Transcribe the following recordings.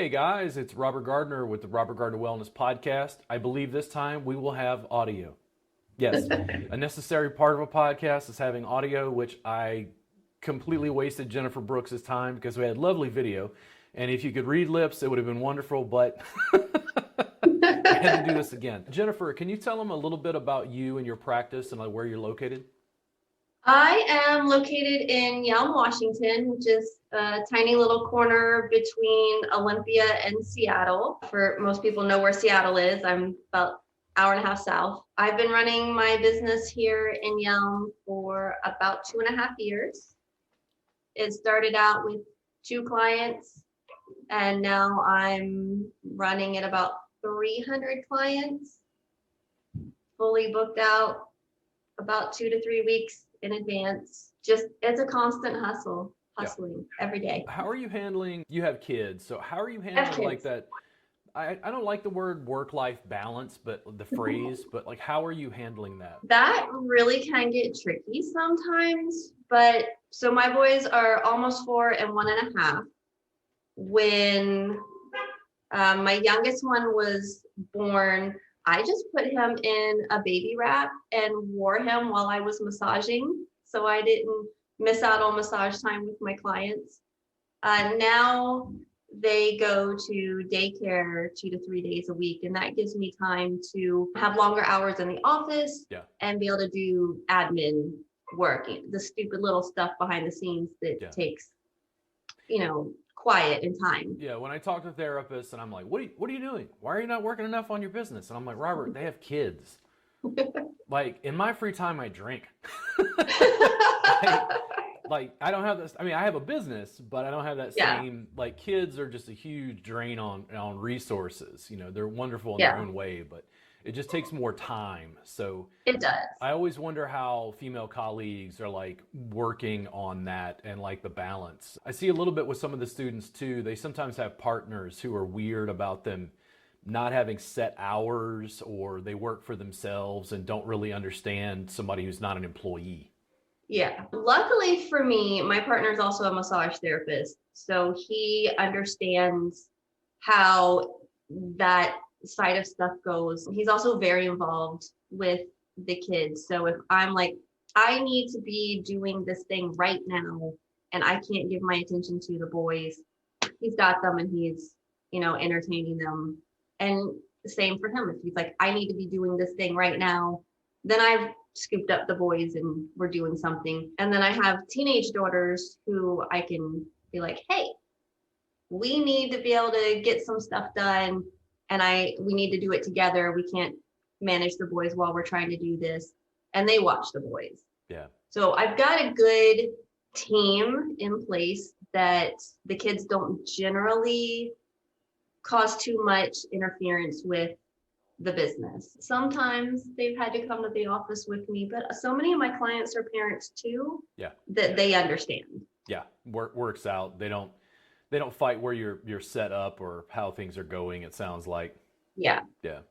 Hey guys, it's Robert Gardner with the Robert Gardner Wellness Podcast. I believe this time we will have audio. Yes, a necessary part of a podcast is having audio, which I completely wasted Jennifer Brooks's time because we had lovely video. And if you could read lips, it would have been wonderful, but I had to do this again. Jennifer, can you tell them a little bit about you and your practice and where you're located? I am located in Yelm, Washington, which is a tiny little corner between Olympia and Seattle. For most people know where Seattle is. I'm about an hour and a half south. I've been running my business here in Yelm for about 2.5 years. It started out with 2 clients, and now I'm running at about 300 clients, fully booked out about 2 to 3 weeks in advance. Just, it's a constant hustling every day. How are you handling, you have kids, so how are you handling like that? I don't like the word work-life balance, but the phrase, but like, how are you handling that? That really can get tricky sometimes, but so my boys are almost 4 and 1.5. When my youngest one was born, I just put him in a baby wrap and wore him while I was massaging, so I didn't miss out on massage time with my clients. Now they go to daycare 2 to 3 days a week, and that gives me time to have longer hours in the office and be able to do admin work, the stupid little stuff behind the scenes that takes, quiet and time. Yeah, when I talk to therapists and I'm like, what are you doing? Why are you not working enough on your business? And I'm like, Robert, they have kids. Like, in my free time, I drink. like, I don't have this. I mean, I have a business, but I don't have that same, like, kids are just a huge drain on resources. They're wonderful in their own way, but it just takes more time. So it does. I always wonder how female colleagues are like working on that and like the balance. I see a little bit with some of the students too. They sometimes have partners who are weird about them not having set hours, or they work for themselves and don't really understand somebody who's not an employee. Yeah. Luckily for me, my partner is also a massage therapist, so he understands how that side of stuff goes. He's also very involved with the kids. So if I'm like, I need to be doing this thing right now and I can't give my attention to the boys, he's got them and he's, entertaining them. And the same for him. If he's like, I need to be doing this thing right now, then I've scooped up the boys and we're doing something. And then I have teenage daughters who I can be like, hey, we need to be able to get some stuff done, and we need to do it together. We can't manage the boys while we're trying to do this. And they watch the boys. Yeah. So I've got a good team in place that the kids don't generally cause too much interference with the business. Sometimes they've had to come to the office with me, but so many of my clients are parents too. Yeah. That they understand. Yeah. Works out. They don't fight where you're set up or how things are going, it sounds like. Yeah. Yeah.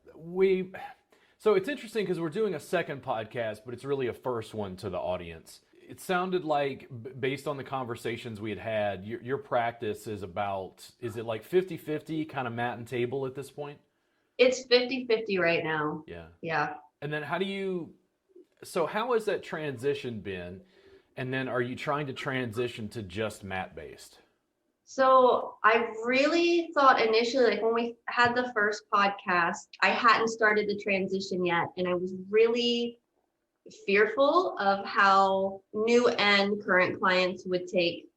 So it's interesting because we're doing a second podcast, but it's really a first one to the audience. It sounded like, based on the conversations we had, your practice is it like 50-50 kind of mat and table at this point? It's 50-50 right now. Yeah. Yeah. And then how has that transition been? And then are you trying to transition to just mat-based? So I really thought initially, like when we had the first podcast, I hadn't started the transition yet. And I was really fearful of how new and current clients would take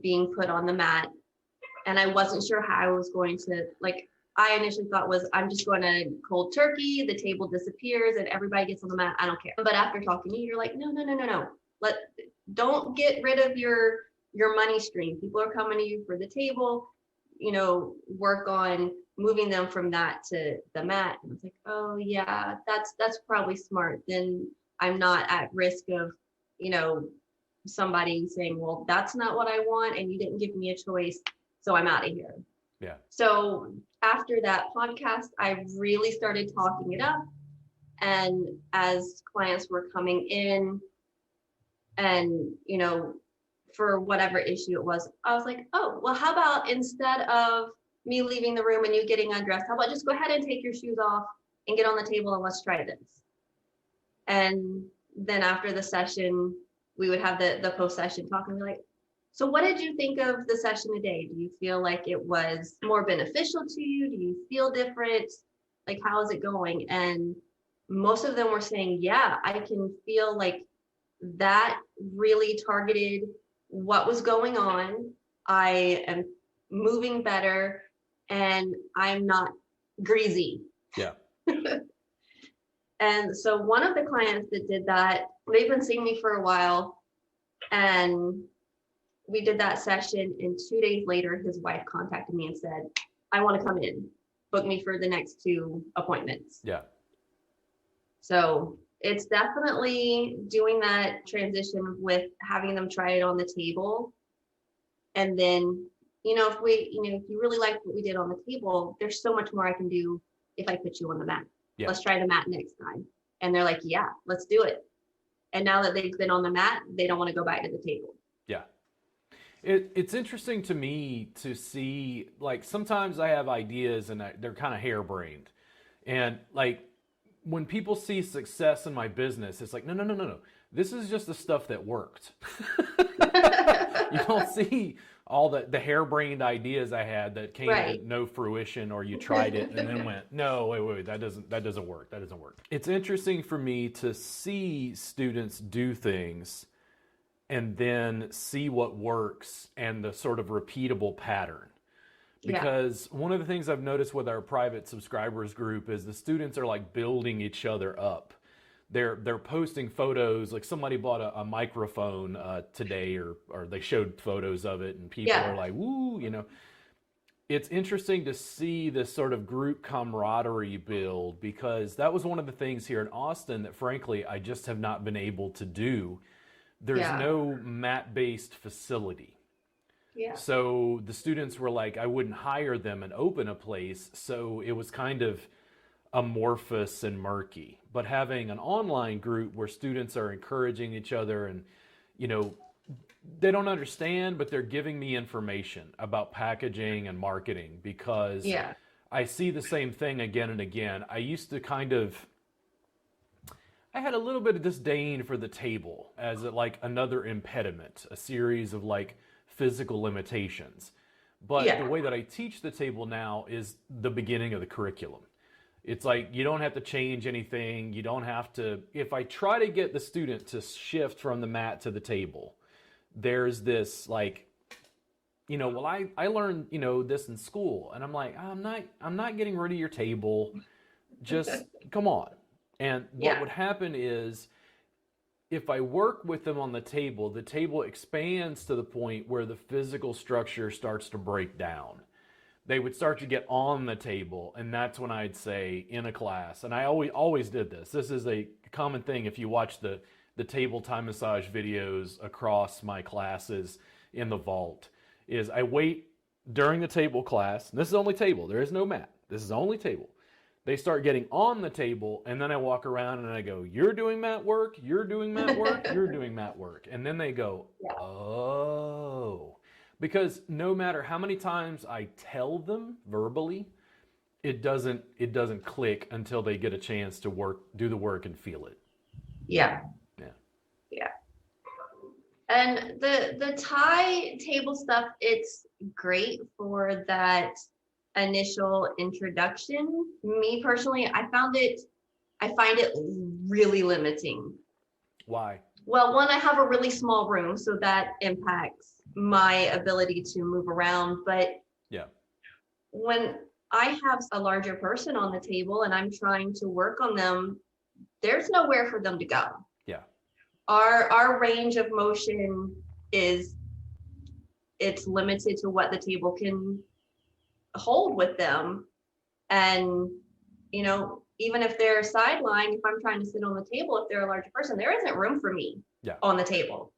being put on the mat. And I wasn't sure how I was going to, I initially thought I'm just going to cold turkey, the table disappears and everybody gets on the mat. I don't care. But after talking to you, you're like, no. Don't get rid of your money stream. People are coming to you for the table, work on moving them from that to the mat. And I was like, oh yeah, that's probably smart. Then I'm not at risk of, somebody saying, well, that's not what I want and you didn't give me a choice, so I'm out of here. Yeah. So after that podcast, I really started talking it up. And as clients were coming in and, for whatever issue it was, I was like, oh, well, how about instead of me leaving the room and you getting undressed. How about just go ahead and take your shoes off and get on the table and let's try this. And then after the session, we would have the post-session talk and be like, so what did you think of the session today? Do you feel like it was more beneficial to you? Do you feel different? Like, how is it going? And most of them were saying, yeah, I can feel like that really targeted what was going on. I am moving better and I'm not greasy. Yeah. And so one of the clients that did that, they've been seeing me for a while, and we did that session, and 2 days later, his wife contacted me and said, I want to come in, book me for the next 2 appointments. Yeah. So it's definitely doing that transition with having them try it on the table. And then, if you really like what we did on the table, there's so much more I can do if I put you on the mat. Yeah. Let's try the mat next time. And they're like, yeah, let's do it. And now that they've been on the mat, they don't want to go back to the table. Yeah. It's interesting to me to see, like, sometimes I have ideas and they're kind of harebrained. And like, when people see success in my business, it's like, no. This is just the stuff that worked. You don't see all the harebrained ideas I had that came to no fruition, or you tried it and then went, no, wait, that doesn't work. It's interesting for me to see students do things and then see what works and the sort of repeatable pattern. Because one of the things I've noticed with our private subscribers group is the students are like building each other up. They're posting photos, like somebody bought a microphone today, or they showed photos of it, and people are like, woo, It's interesting to see this sort of group camaraderie build, because that was one of the things here in Austin that frankly I just have not been able to do. There's no mat-based facility. Yeah. So the students were like, I wouldn't hire them and open a place, so it was kind of amorphous and murky. But having an online group where students are encouraging each other, and they don't understand, but they're giving me information about packaging and marketing, because I see the same thing again and again. I used to I had a little bit of disdain for the table as like another impediment, a series of like physical limitations. But the way that I teach the table now is the beginning of the curriculum. It's like, you don't have to change anything. You don't have to, if I try to get the student to shift from the mat to the table, there's this like, well, I learned, this in school, and I'm like, I'm not getting rid of your table. Just come on. And what would happen is, if I work with them on the table expands to the point where the physical structure starts to break down. They would start to get on the table, and that's when I'd say in a class, and I always did this. This is a common thing if you watch the table time massage videos across my classes in the vault, is I wait during the table class, and this is only table, there is no mat, this is only table. They start getting on the table, and then I walk around and I go, you're doing mat work, you're doing mat work, you're doing mat work. And then they go, oh. Because no matter how many times I tell them verbally, it doesn't click until they get a chance to do the work and feel it. Yeah. And the Thai table stuff, it's great for that initial introduction. Me personally, I find it really limiting. Why? Well, one, I have a really small room, so that impacts my ability to move around. But when I have a larger person on the table and I'm trying to work on them, there's nowhere for them to go. Yeah. Our range of motion it's limited to what the table can hold with them. And even if they're sidelined, if I'm trying to sit on the table, if they're a larger person, there isn't room for me on the table.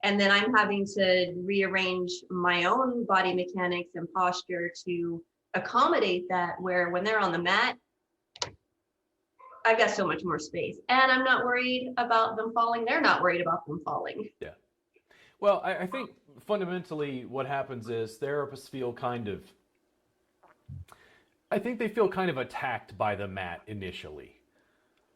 And then I'm having to rearrange my own body mechanics and posture to accommodate that, where when they're on the mat, I've got so much more space, and I'm not worried about them falling. They're not worried about them falling. Yeah. Well, I think fundamentally what happens is therapists feel kind of I think they feel kind of attacked by the mat initially.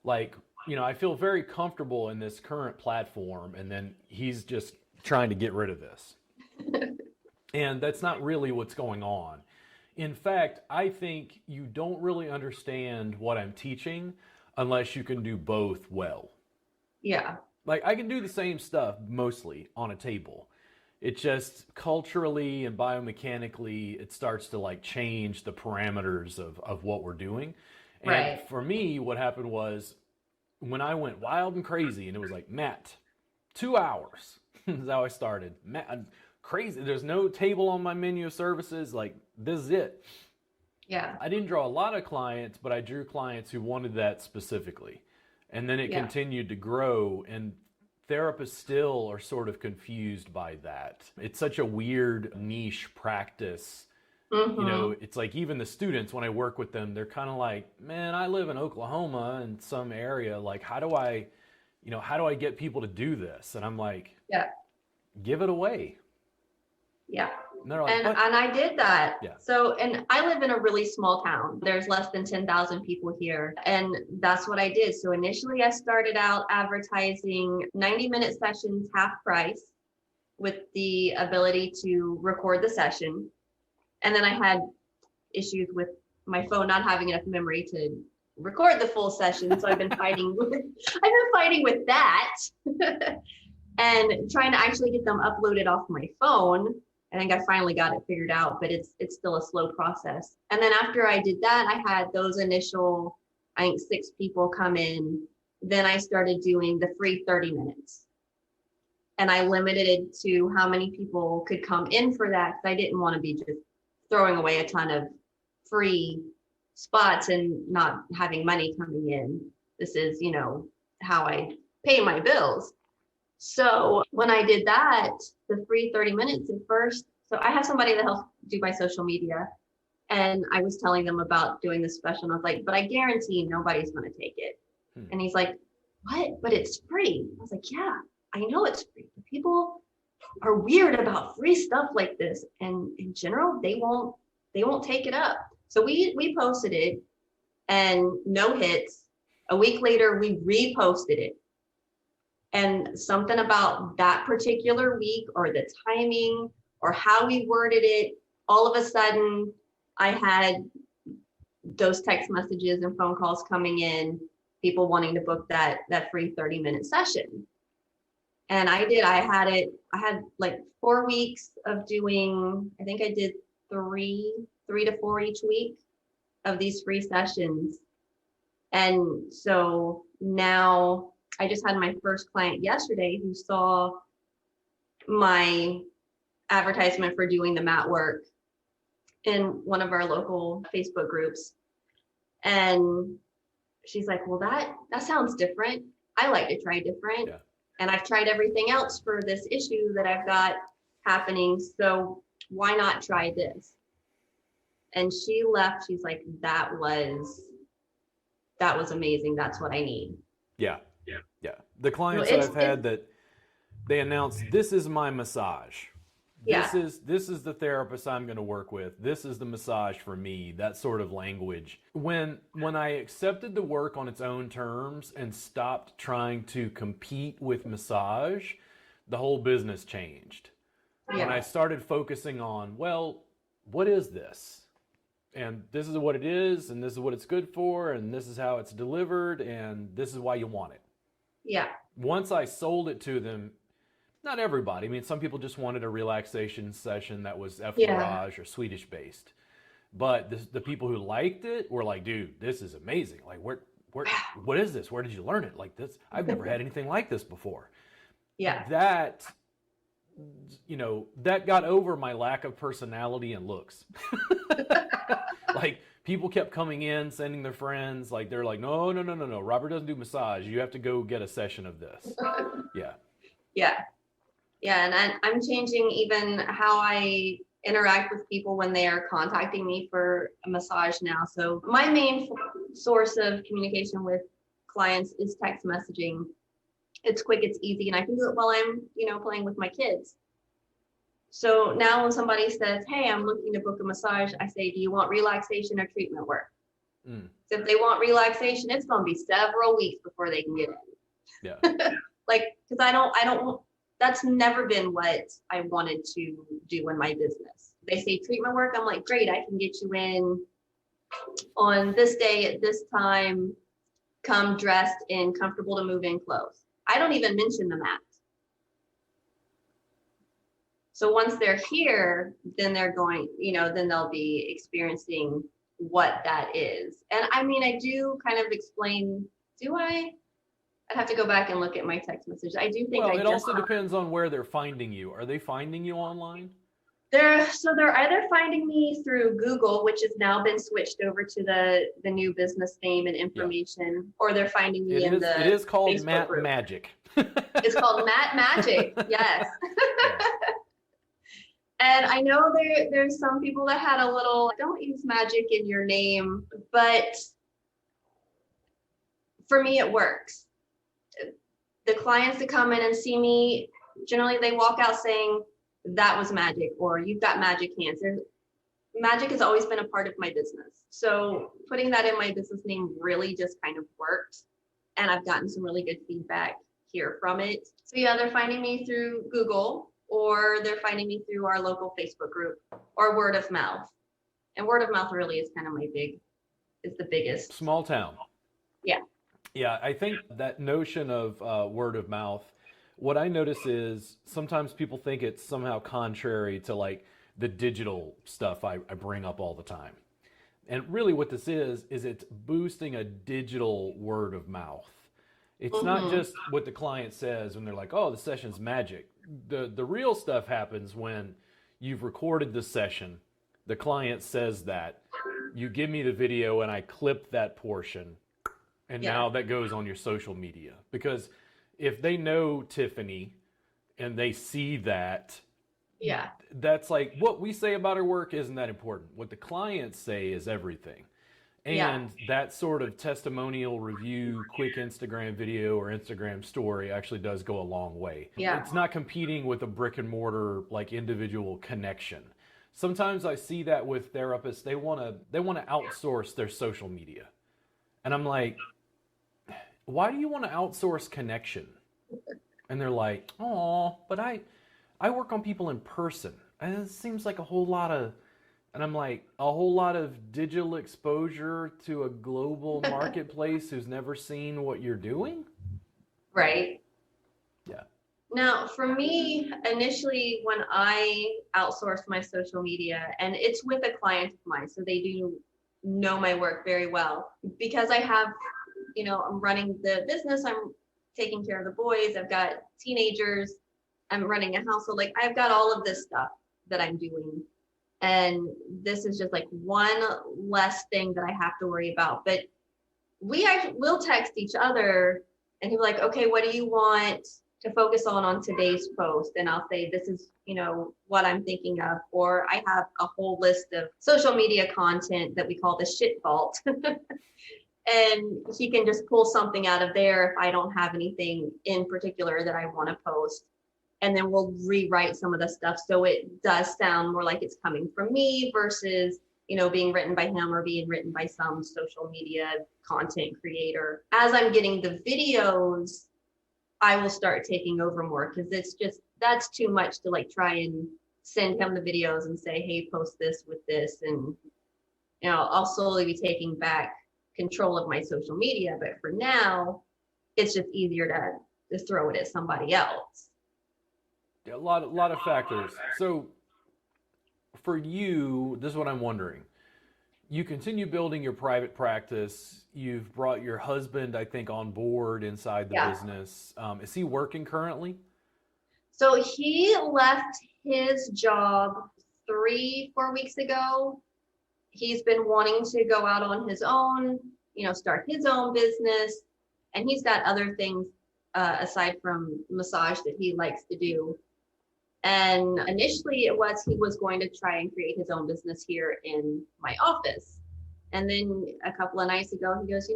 Like, I feel very comfortable in this current platform, and then he's just trying to get rid of this. And that's not really what's going on. In fact, I think you don't really understand what I'm teaching unless you can do both well. Yeah. Like, I can do the same stuff mostly on a table. It just culturally and biomechanically, it starts to like change the parameters of what we're doing. And Right. for me, what happened was when I went wild and crazy, and it was like, Matt, 2 hours. That's how I started. Matt, crazy. There's no table on my menu of services. Like, this is it. Yeah. I didn't draw a lot of clients, but I drew clients who wanted that specifically. And then it continued to grow, and therapists still are sort of confused by that. It's such a weird niche practice. It's like even the students, when I work with them, they're kind of like, man, I live in Oklahoma in some area. Like, how do I get people to do this? And I'm like, give it away. Yeah. And they're like, And I did that. Yeah. So, and I live in a really small town. There's less than 10,000 people here. And that's what I did. So initially I started out advertising 90-minute sessions, half price, with the ability to record the session. And then I had issues with my phone not having enough memory to record the full session. So I've been fighting with that and trying to actually get them uploaded off my phone. I think I finally got it figured out, but it's still a slow process. And then after I did that, I had those initial, I think 6 people come in. Then I started doing the free 30 minutes. And I limited it to how many people could come in for that, because I didn't want to be just throwing away a ton of free spots and not having money coming in. This is, how I pay my bills. So when I did that, the free 30 minutes at first, so I have somebody that helps do my social media, and I was telling them about doing this special, and I was like, but I guarantee nobody's going to take it. And he's like, what? But it's free. I was like, yeah, I know it's free. But people are weird about free stuff like this, and in general, they won't take it up. So we posted it, and no hits. A week later, we reposted it. And something about that particular week, or the timing, or how we worded it, all of a sudden I had those text messages and phone calls coming in, people wanting to book that free 30-minute session. And I had like 4 weeks of doing, I think I did three to four each week of these free sessions. And so now I just had my first client yesterday who saw my advertisement for doing the mat work in one of our local Facebook groups. And she's like, well, that sounds different. I like to try different. Yeah. And I've tried everything else for this issue that I've got happening. So why not try this? And she left. She's like, that was amazing. That's what I need. Yeah. The clients that I've had that they announce, this is my massage. This is the therapist I'm going to work with. This is the massage for me. That sort of language. When I accepted the work on its own terms and stopped trying to compete with massage, the whole business changed. Yeah. When I started focusing on, well, what is this? And this is what it is, and this is what it's good for, and this is how it's delivered, and this is why you want it. Yeah. Once I sold it to them, not everybody. I mean, some people just wanted a relaxation session that was F-Garage or Swedish based. But the people who liked it were like, dude, this is amazing. Like, what is this? Where did you learn it? Like this, I've never had anything like this before. Yeah. That got over my lack of personality and looks. Like, people kept coming in, sending their friends. Like, they're like, no. Robert doesn't do massage. You have to go get a session of this. Yeah. And I'm changing even how I interact with people when they are contacting me for a massage now. So my main source of communication with clients is text messaging. It's quick, it's easy, and I can do it while I'm, playing with my kids. So now when somebody says, hey, I'm looking to book a massage, I say, do you want relaxation or treatment work? Mm. So if they want relaxation, it's going to be several weeks before they can get in. Yeah. Like, because I don't, that's never been what I wanted to do in my business. They say treatment work, I'm like, great, I can get you in on this day at this time, come dressed in comfortable to move in clothes. I don't even mention the mat. So once they're here, then they're going, then they'll be experiencing what that is. And I mean, I do kind of explain, do I? I'd have to go back and look at my text message. I do think Well, it also depends on where they're finding you. Are they finding you online? They're either finding me through Google, which has now been switched over to the new business name and information, or they're finding me in the It is called Facebook MatMagick. It's called MatMagick. Yes. And I know there's some people that had a little, don't use magic in your name, but for me, it works. The clients that come in and see me, generally they walk out saying, that was magic, or you've got magic hands. Magic has always been a part of my business. So putting that in my business name really just kind of worked. And I've gotten some really good feedback here from it. So yeah, they're finding me through Google, or they're finding me through our local Facebook group, or word of mouth. And word of mouth really is kind of is the biggest. Small town. Yeah. Yeah, I think that notion of word of mouth, what I notice is sometimes people think it's somehow contrary to like the digital stuff I bring up all the time. And really what this is it's boosting a digital word of mouth. It's not just what the client says when they're like, oh, the session's magic. The real stuff happens when you've recorded the session, the client says that, you give me the video and I clip that portion, and now that goes on your social media. Because if they know Tiffany and they see that, that's like, what we say about her work isn't that important. What the clients say is everything. And that sort of testimonial review, quick Instagram video or Instagram story actually does go a long way. Yeah. It's not competing with a brick and mortar like individual connection. Sometimes I see that with therapists, they want to outsource their social media. And I'm like, why do you want to outsource connection? And they're like, oh, but I work on people in person. And it seems like a whole lot of, and I'm like, a whole lot of digital exposure to a global marketplace who's never seen what you're doing? Right. Yeah. Now, for me, initially, when I outsourced my social media, and it's with a client of mine, so they do know my work very well, because I have, I'm running the business, I'm taking care of the boys, I've got teenagers, I'm running a household, like I've got all of this stuff that I'm doing. And this is just like one less thing that I have to worry about. But we'll text each other and he'll be like, okay, what do you want to focus on today's post? And I'll say, this is, what I'm thinking of. Or I have a whole list of social media content that we call the shit vault. And he can just pull something out of there if I don't have anything in particular that I want to post. And then we'll rewrite some of the stuff so it does sound more like it's coming from me versus, being written by him or being written by some social media content creator. As I'm getting the videos, I will start taking over more, because that's too much to like try and send him the videos and say, hey, post this with this. And, I'll slowly be taking back control of my social media. But for now, it's just easier to throw it at somebody else. A lot of factors. So for you, this is what I'm wondering. You continue building your private practice. You've brought your husband, I think, on board inside the business. Is he working currently? So he left his job 3-4 weeks ago. He's been wanting to go out on his own, start his own business. And he's got other things aside from massage that he likes to do. And initially he was going to try and create his own business here in my office. And then a couple of nights ago, he goes,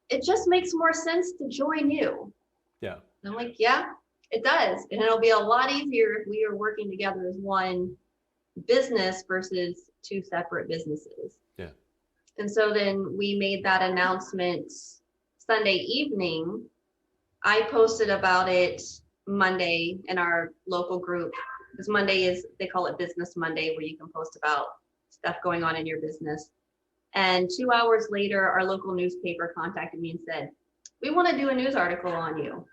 it just makes more sense to join you. Yeah. And I'm like, yeah, It does. And it'll be a lot easier if we are working together as one business versus two separate businesses. Yeah. And so then we made that announcement Sunday evening. I posted about it Monday in our local group, because Monday is, they call it Business Monday, where you can post about stuff going on in your business. And 2 hours later, our local newspaper contacted me and said, we want to do a news article on you.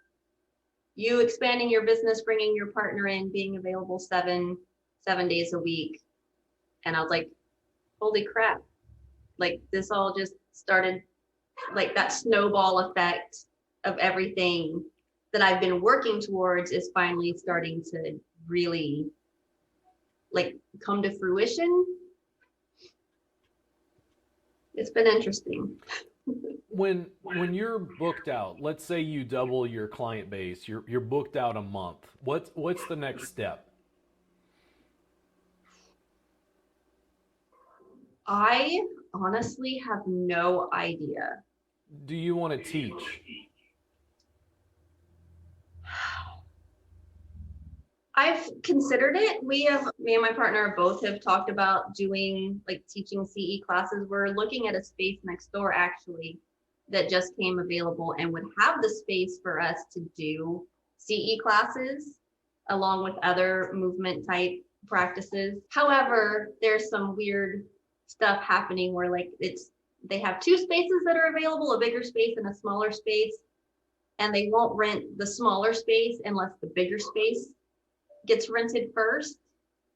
You expanding your business, bringing your partner in, being available seven days a week. And I was like, holy crap. Like, this all just started, like, that snowball effect of everything that I've been working towards is finally starting to really, like, come to fruition. It's been interesting. When you're booked out, let's say you double your client base, you're booked out a month. What's the next step? I honestly have no idea. Do you want to teach? I've considered it. Me and my partner both have talked about doing, like, teaching CE classes. We're looking at a space next door actually that just came available and would have the space for us to do CE classes along with other movement type practices. However, there's some weird stuff happening where, like, they have two spaces that are available, a bigger space and a smaller space, and they won't rent the smaller space unless the bigger space gets rented first.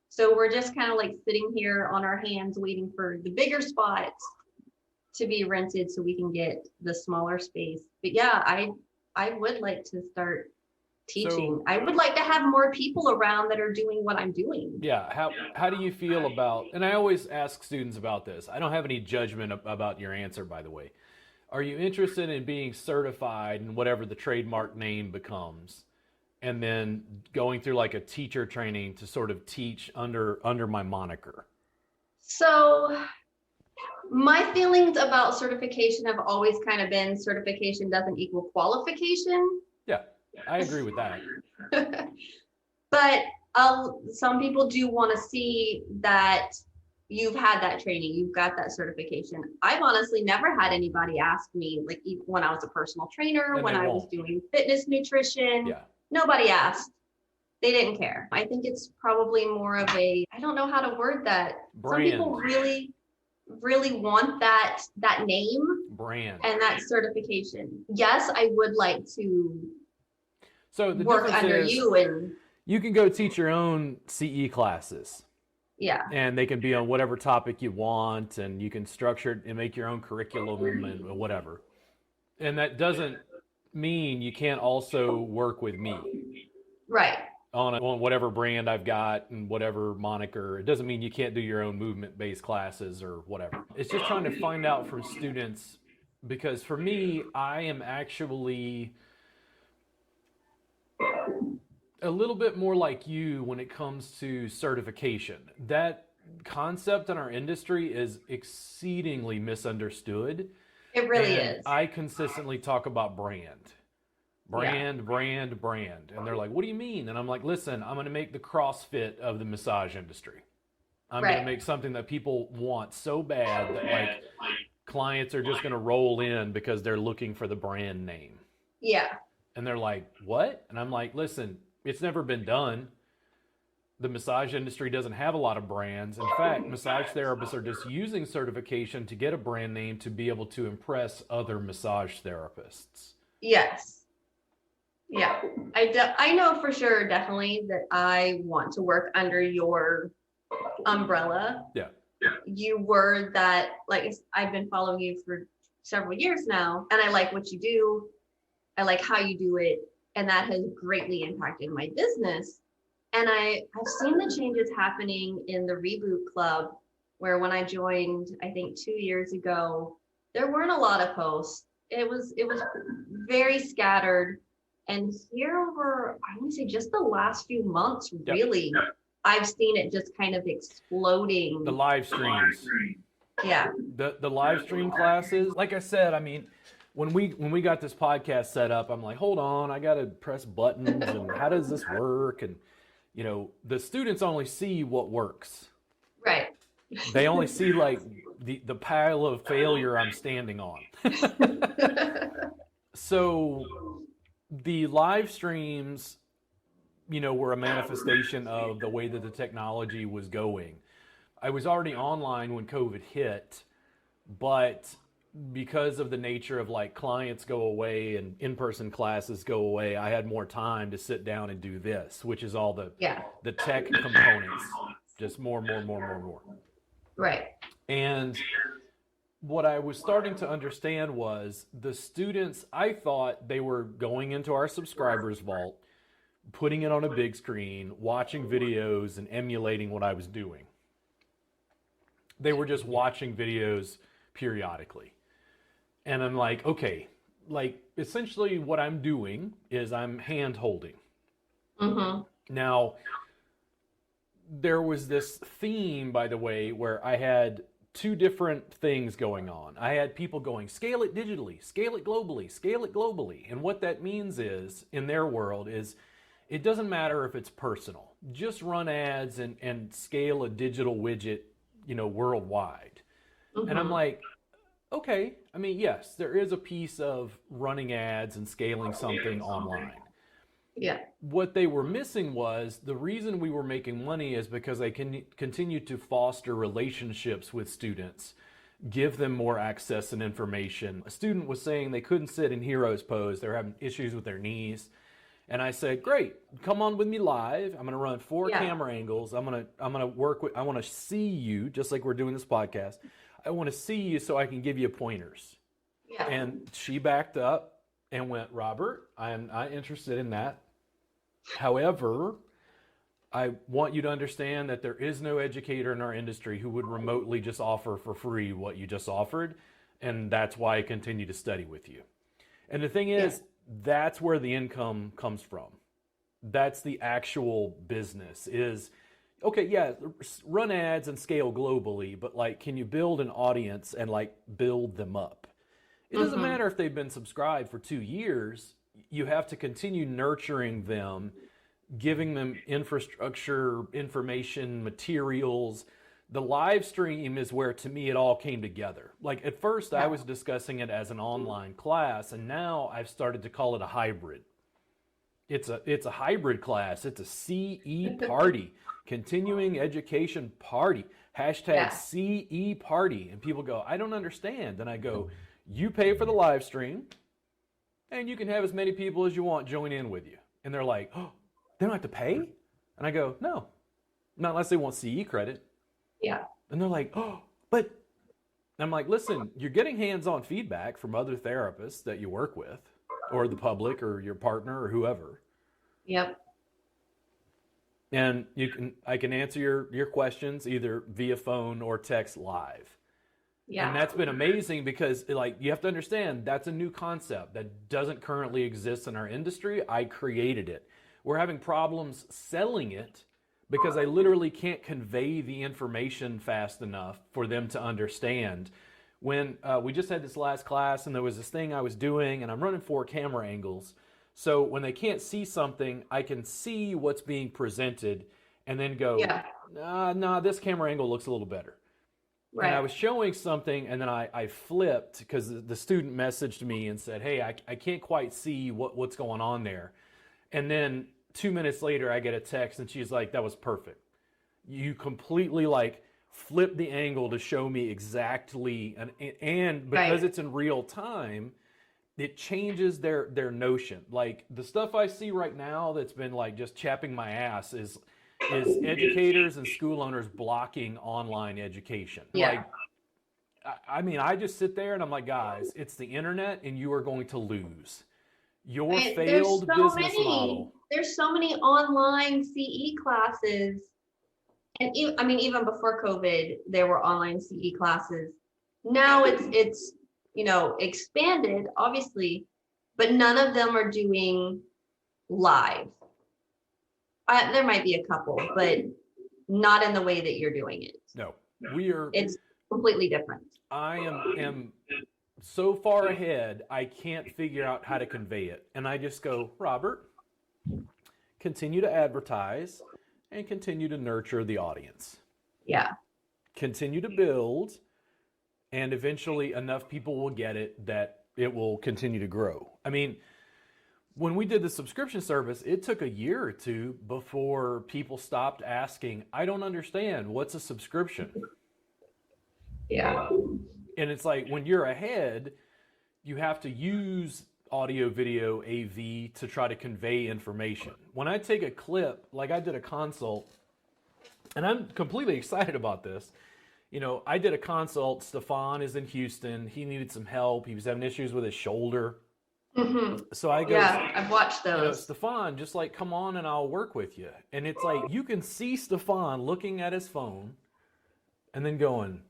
So we're just kind of like sitting here on our hands waiting for the bigger spots to be rented so we can get the smaller space. But yeah, I would like to start teaching. So, I would like to have more people around that are doing what I'm doing. yeah, how do you feel about, and I always ask students about this. I don't have any judgment about your answer, by the way. Are you interested in being certified in whatever the trademark name becomes, and then going through like a teacher training to sort of teach under my moniker? So my feelings about certification have always kind of been certification doesn't equal qualification. Yeah, I agree with that. But some people do want to see that you've had that training, you've got that certification. I've honestly never had anybody ask me, like, even when I was a personal trainer, And when they I won't. was doing fitness nutrition, Yeah. nobody asked. They didn't care. I think it's probably more of a, I don't know how to word that. Brand. Some people really, really want that name Brand. and that certification. Yes, I would like to So the work difference under is you, and you can go teach your own CE classes, yeah, and they can be on whatever topic you want, and you can structure it and make your own curriculum and whatever. And that doesn't mean you can't also work with me right. on whatever brand I've got and whatever moniker. It doesn't mean you can't do your own movement-based classes or whatever. It's just trying to find out from students, because for me, I am actually a little bit more like you when it comes to certification. That concept in our industry is exceedingly misunderstood. It really And is. I consistently talk about brand. Brand. And they're like, what do you mean? And I'm like, listen, I'm going to make the CrossFit of the massage industry. I'm going to make something that people want so bad that, like, clients are just going to roll in because they're looking for the brand name. Yeah. And they're like, what? And I'm like, listen, it's never been done. The massage industry doesn't have a lot of brands. In fact, massage therapists are just using certification to get a brand name to be able to impress other massage therapists. Yes. Yeah. I know for sure, definitely, that I want to work under your umbrella. Yeah. You were that, like, I've been following you for several years now, and I like what you do. I like how you do it. And that has greatly impacted my business. And I've seen the changes happening in the Reboot Club, where when I joined, I think 2 years ago, there weren't a lot of posts. It was very scattered. And here over, I want to say just the last few months, really, I've seen it just kind of exploding. The live streams. Yeah. The live stream classes, like I said, I mean, when we got this podcast set up, I'm like, hold on, I got to press buttons, and how does this work? And the students only see what works. Right. They only see like the pile of failure I'm standing on. So the live streams, were a manifestation of the way that the technology was going. I was already online when COVID hit, but because of the nature of like clients go away and in-person classes go away, I had more time to sit down and do this, which is all the tech components, just more. Right. And what I was starting to understand was the students, I thought they were going into our subscribers vault, putting it on a big screen, watching videos and emulating what I was doing. They were just watching videos periodically. And I'm like, okay, like essentially what I'm doing is I'm hand holding. Mm-hmm. Now, there was this theme, by the way, where I had two different things going on. I had people going, scale it digitally, scale it globally, scale it globally. And what that means is, in their world, is it doesn't matter if it's personal. Just run ads and scale a digital widget, worldwide. Mm-hmm. And I'm like, okay, I mean, yes, there is a piece of running ads and scaling something online. Yeah. What they were missing was the reason we were making money is because they can continue to foster relationships with students, give them more access and information. A student was saying they couldn't sit in hero's pose. They're having issues with their knees. And I said, great, come on with me live. I'm going to run 4 camera angles. I'm going to work with, I want to see you just like we're doing this podcast. I want to see you so I can give you pointers. Yeah. And she backed up and went, Robert, I am not interested in that. However, I want you to understand that there is no educator in our industry who would remotely just offer for free what you just offered. And that's why I continue to study with you. And the thing is, that's where the income comes from. That's the actual business is, okay, yeah, run ads and scale globally, but like, can you build an audience and like build them up? It doesn't matter if they've been subscribed for 2 years. You have to continue nurturing them, giving them infrastructure, information, materials. The live stream is where, to me, it all came together. Like at first I was discussing it as an online class, and now I've started to call it a hybrid. It's a hybrid class. It's a CE party, continuing education party, hashtag CE party. And people go, I don't understand. And I go, you pay for the live stream and you can have as many people as you want join in with you. And they're like, oh, they don't have to pay? And I go, no, not unless they want CE credit. Yeah. And they're like, oh, but and I'm like, listen, you're getting hands-on feedback from other therapists that you work with, or the public, or your partner, or whoever. Yep. And I can answer your questions either via phone or text live. Yeah. And that's been amazing because like you have to understand that's a new concept that doesn't currently exist in our industry. I created it. We're having problems selling it because I literally can't convey the information fast enough for them to understand. When we just had this last class and there was this thing I was doing and I'm running 4 camera angles. So when they can't see something, I can see what's being presented and then go, nah, this camera angle looks a little better. Right. And I was showing something and then I flipped because the student messaged me and said, hey, I can't quite see what's going on there. And then 2 minutes later, I get a text and she's like, that was perfect. You completely like flipped the angle to show me exactly. And because it's in real time, it changes their notion. Like the stuff I see right now that's been like just chapping my ass is educators and school owners blocking online education. Yeah. Like, I mean, I just sit there and I'm like, guys, it's the internet and you are going to lose. Your failed business model. There's so many online CE classes. And even before COVID, there were online CE classes. Now it's expanded, obviously, but none of them are doing live. There might be a couple, but not in the way that you're doing it. No, It's completely different. I am so far ahead, I can't figure out how to convey it. And I just go, Robert, continue to advertise and continue to nurture the audience. Yeah. Continue to build, and eventually enough people will get it that it will continue to grow. I mean, when we did the subscription service, it took a year or two before people stopped asking, I don't understand, what's a subscription? Yeah. And it's like, when you're ahead, you have to use audio, video, AV to try to convey information. When I take a clip, like I did a consult, and I'm completely excited about this. You know, I did a consult. Stefan is in Houston. He needed some help. He was having issues with his shoulder. So I go, Yeah, I've watched you know, those. Stefan, just like, come on and I'll work with you. And it's like, you can see Stefan looking at his phone and then going,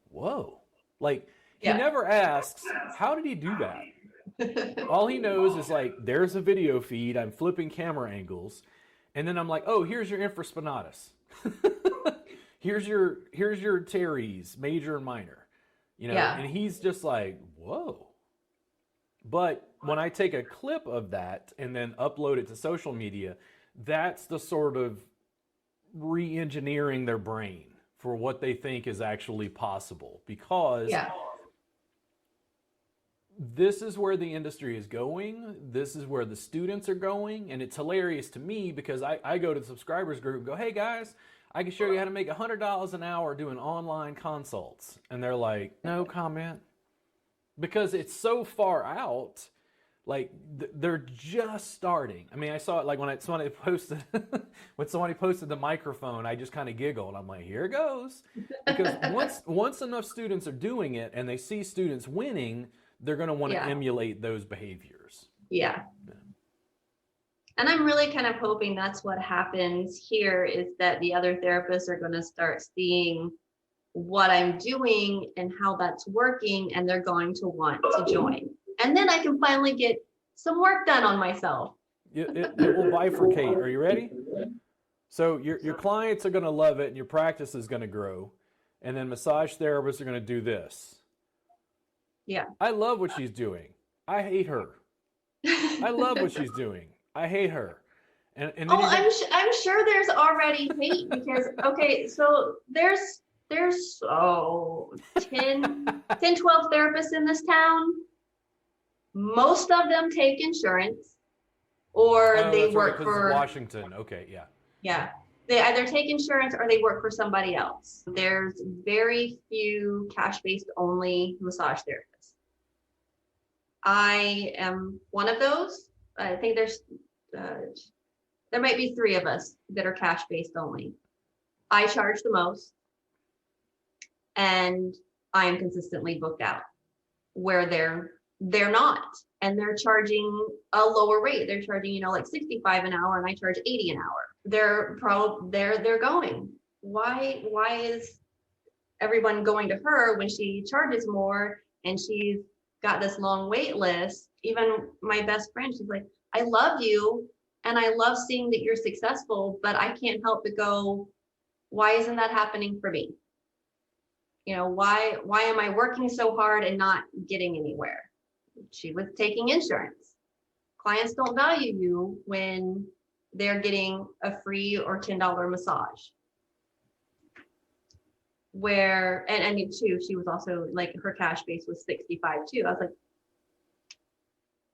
whoa. Like, he Yeah. never asks, how did he do that? All he knows is like, there's a video feed. I'm flipping camera angles. And then I'm like, oh, here's your infraspinatus. here's your teres, major and minor. You know, Yeah. and he's just like, whoa. But when I take a clip of that and then upload it to social media, that's the sort of re-engineering their brain for what they think is actually possible, because Yeah. this is where the industry is going. This is where the students are going. And it's hilarious to me because I go to the subscribers group and go, hey guys, I can show you how to make $100 an hour doing online consults. And they're like, no comment. Because it's so far out, like they're just starting. I mean, I saw it like when somebody posted the microphone, I just kind of giggled. I'm like, here it goes. Because once enough students are doing it and they see students winning, they're going to want to emulate those behaviors. Yeah. And I'm really kind of hoping that's what happens here, is that the other therapists are going to start seeing what I'm doing and how that's working, and they're going to want to join. And then I can finally get some work done on myself. It will bifurcate. Are you ready? So your clients are going to love it and your practice is going to grow. And then massage therapists are going to do this. Yeah. I love what she's doing. I hate her. I love what she's doing. I hate her. And then I'm sure there's already hate because, okay, so there's 10, 12 therapists in this town. Most of them take insurance, or they work for Washington. Okay, yeah. Yeah. They either take insurance or they work for somebody else. There's very few cash-based only massage therapists. I am one of those. I think there might be 3 of us that are cash-based only. I charge the most, and I am consistently booked out, where they're not, and they're charging a lower rate. They're charging, like 65 an hour, and I charge 80 an hour. They're going, why is everyone going to her when she charges more and she's got this long wait list? Even my best friend, she's like, I love you and I love seeing that you're successful, but I can't help but go, why isn't that happening for me? Why am I working so hard and not getting anywhere? She was taking insurance. Clients don't value you when they're getting a free or $10 massage. And too, she was also like, her cash base was 65 too. I was like,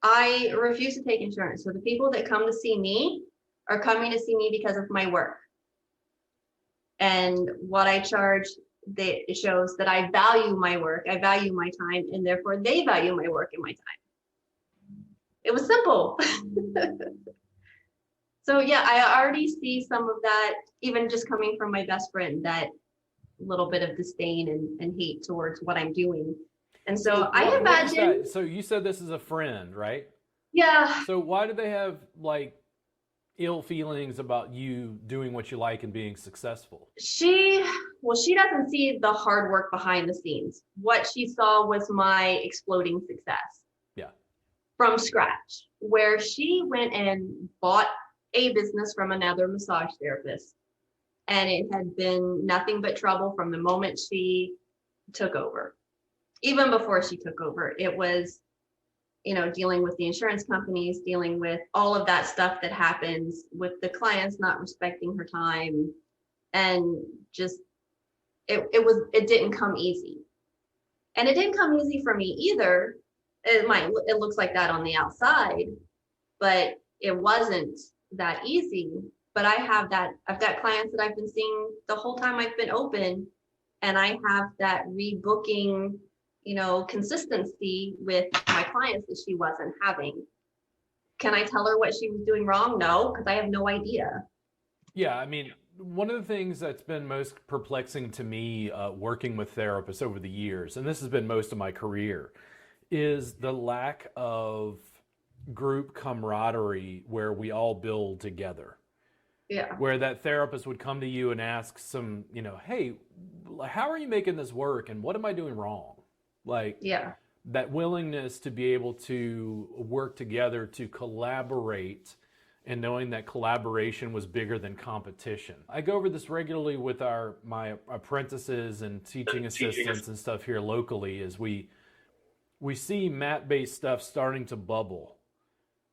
I refuse to take insurance. So the people that come to see me are coming to see me because of my work. And what I charge, it shows that I value my work, I value my time, and therefore they value my work and my time. It was simple. So yeah, I already see some of that, even just coming from my best friend, that little bit of disdain and hate towards what I'm doing. And so I imagine. So you said this is a friend, right? Yeah. So why do they have like ill feelings about you doing what you like and being successful? She doesn't see the hard work behind the scenes. What she saw was my exploding success. Yeah. From scratch, where she went and bought a business from another massage therapist. And it had been nothing but trouble from the moment she took over. even before she took over. It was, dealing with the insurance companies, dealing with all of that stuff that happens with the clients not respecting her time, and just it didn't come easy. And it didn't come easy for me either. It looks like that on the outside, but it wasn't that easy. But I've got clients that I've been seeing the whole time I've been open, and I have that rebooking, consistency with my clients that she wasn't having. Can I tell her what she was doing wrong? No, because I have no idea. Yeah, I mean, one of the things that's been most perplexing to me working with therapists over the years, and this has been most of my career, is the lack of group camaraderie where we all build together. Yeah. Where that therapist would come to you and ask some, hey, how are you making this work and what am I doing wrong? Like, Yeah. that willingness to be able to work together, to collaborate, and knowing that collaboration was bigger than competition. I go over this regularly with my apprentices and teaching assistants and stuff here locally, as we see mat-based stuff starting to bubble.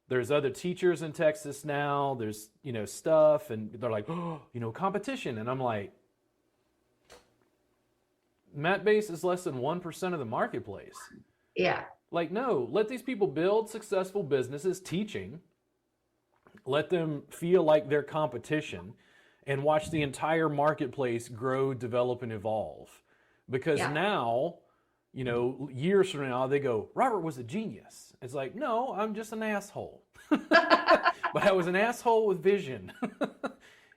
There's other teachers in Texas now, there's, stuff, and they're like, oh, competition. And I'm like, mat-based is less than 1% of the marketplace. Yeah. Like, no, let these people build successful businesses teaching. Let them feel like they're competition, and watch the entire marketplace grow, develop, and evolve. Because now, years from now, they go, Robert was a genius. It's like, no, I'm just an asshole. But I was an asshole with vision.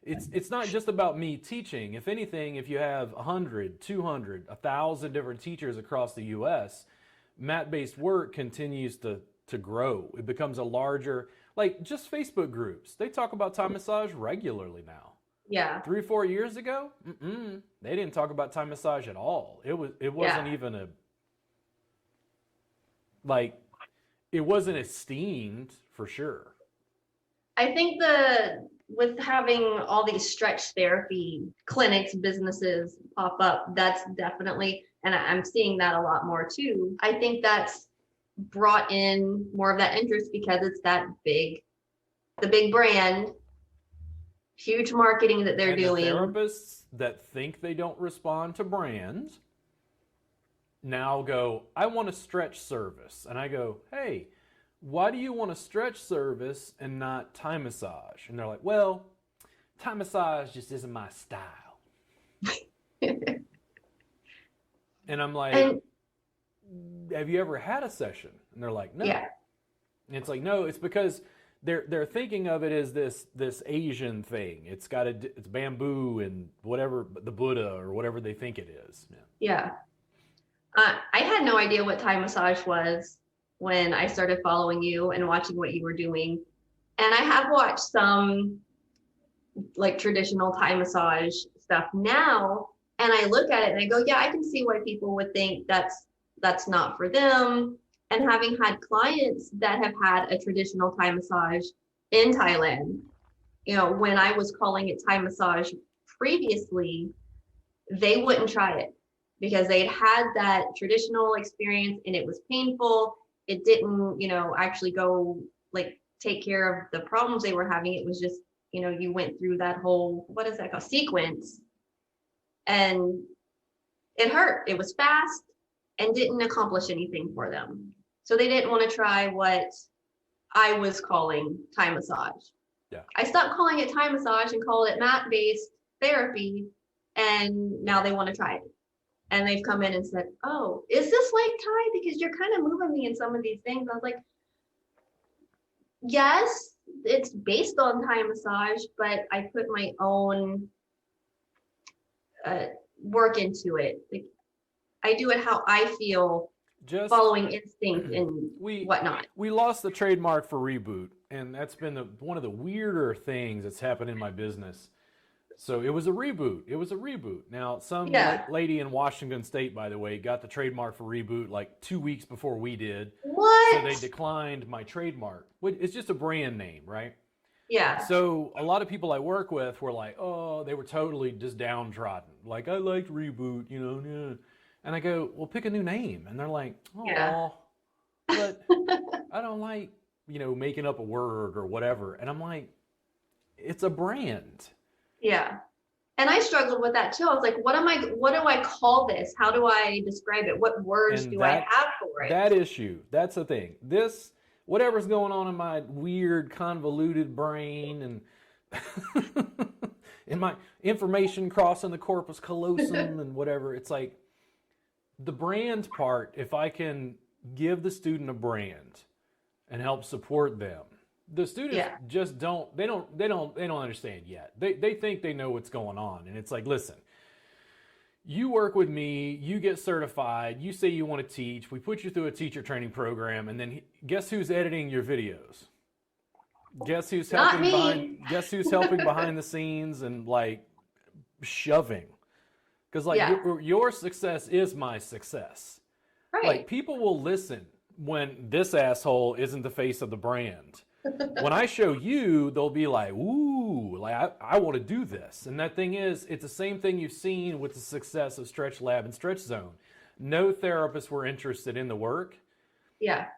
It's not just about me teaching. If anything, if you have 100, 200, 1,000 different teachers across the U.S., mat-based work continues to grow. It becomes a larger, like just Facebook groups. They talk about Thai massage regularly now. Yeah. 3 or 4 years ago, they didn't talk about Thai massage at all. It wasn't even it wasn't esteemed, for sure. I think with having all these stretch therapy clinics, businesses pop up, that's definitely, and I'm seeing that a lot more too. I think that's brought in more of that interest because it's the big brand, huge marketing that they're doing. The therapists that think they don't respond to brands now go, I want a stretch service. And I go, hey, why do you want a stretch service and not Thai massage? And they're like, well, Thai massage just isn't my style. And I'm like, have you ever had a session? And they're like, no. Yeah. And it's like, no, it's because they're thinking of it as this Asian thing. It's bamboo and whatever, the Buddha or whatever they think it is. Yeah. I had no idea what Thai massage was when I started following you and watching what you were doing. And I have watched some like traditional Thai massage stuff now. And I look at it and I go, yeah, I can see why people would think that's not for them. And having had clients that have had a traditional Thai massage in Thailand, when I was calling it Thai massage previously, they wouldn't try it because they'd had that traditional experience and it was painful. It didn't, actually go like take care of the problems they were having. It was just, you went through that whole, what is that called, sequence, and it hurt. It was fast and didn't accomplish anything for them. So they didn't want to try what I was calling Thai massage. Yeah. I stopped calling it Thai massage and called it mat-based therapy. And now they want to try it. And they've come in and said, oh, is this like Thai? Because you're kind of moving me in some of these things. I was like, yes, it's based on Thai massage, but I put my own work into it. Like, I do it how I feel, just following instinct and whatnot. We lost the trademark for Reboot, and that's been one of the weirder things that's happened in my business. So it was a reboot. Now, some lady in Washington State, by the way, got the trademark for Reboot like 2 weeks before we did. What? So they declined my trademark. It's just a brand name, right? Yeah. So a lot of people I work with were like, oh, they were totally just downtrodden. Like, I liked Reboot, And And I go, well, pick a new name. And they're like, oh, Yeah. but I don't like, making up a word or whatever. And I'm like, it's a brand. Yeah. And I struggled with that too. I was like, what do I call this? How do I describe it? What words And do I have for it? that issue, that's the thing. This, whatever's going on in my weird, convoluted brain and in my information crossing the corpus callosum and whatever, it's like the brand part, if I can give the student a brand and help support them, the students just they don't understand yet. They think they know what's going on. And it's like, listen, you work with me, you get certified, you say you want to teach, we put you through a teacher training program, and then guess who's editing your videos? Guess who's helping behind the scenes and like shoving? Because like your success is my success. Right. Like people will listen when this asshole isn't the face of the brand. When I show you, they'll be like, ooh, like I want to do this. And that thing is, it's the same thing you've seen with the success of Stretch Lab and Stretch Zone. No therapists were interested in the work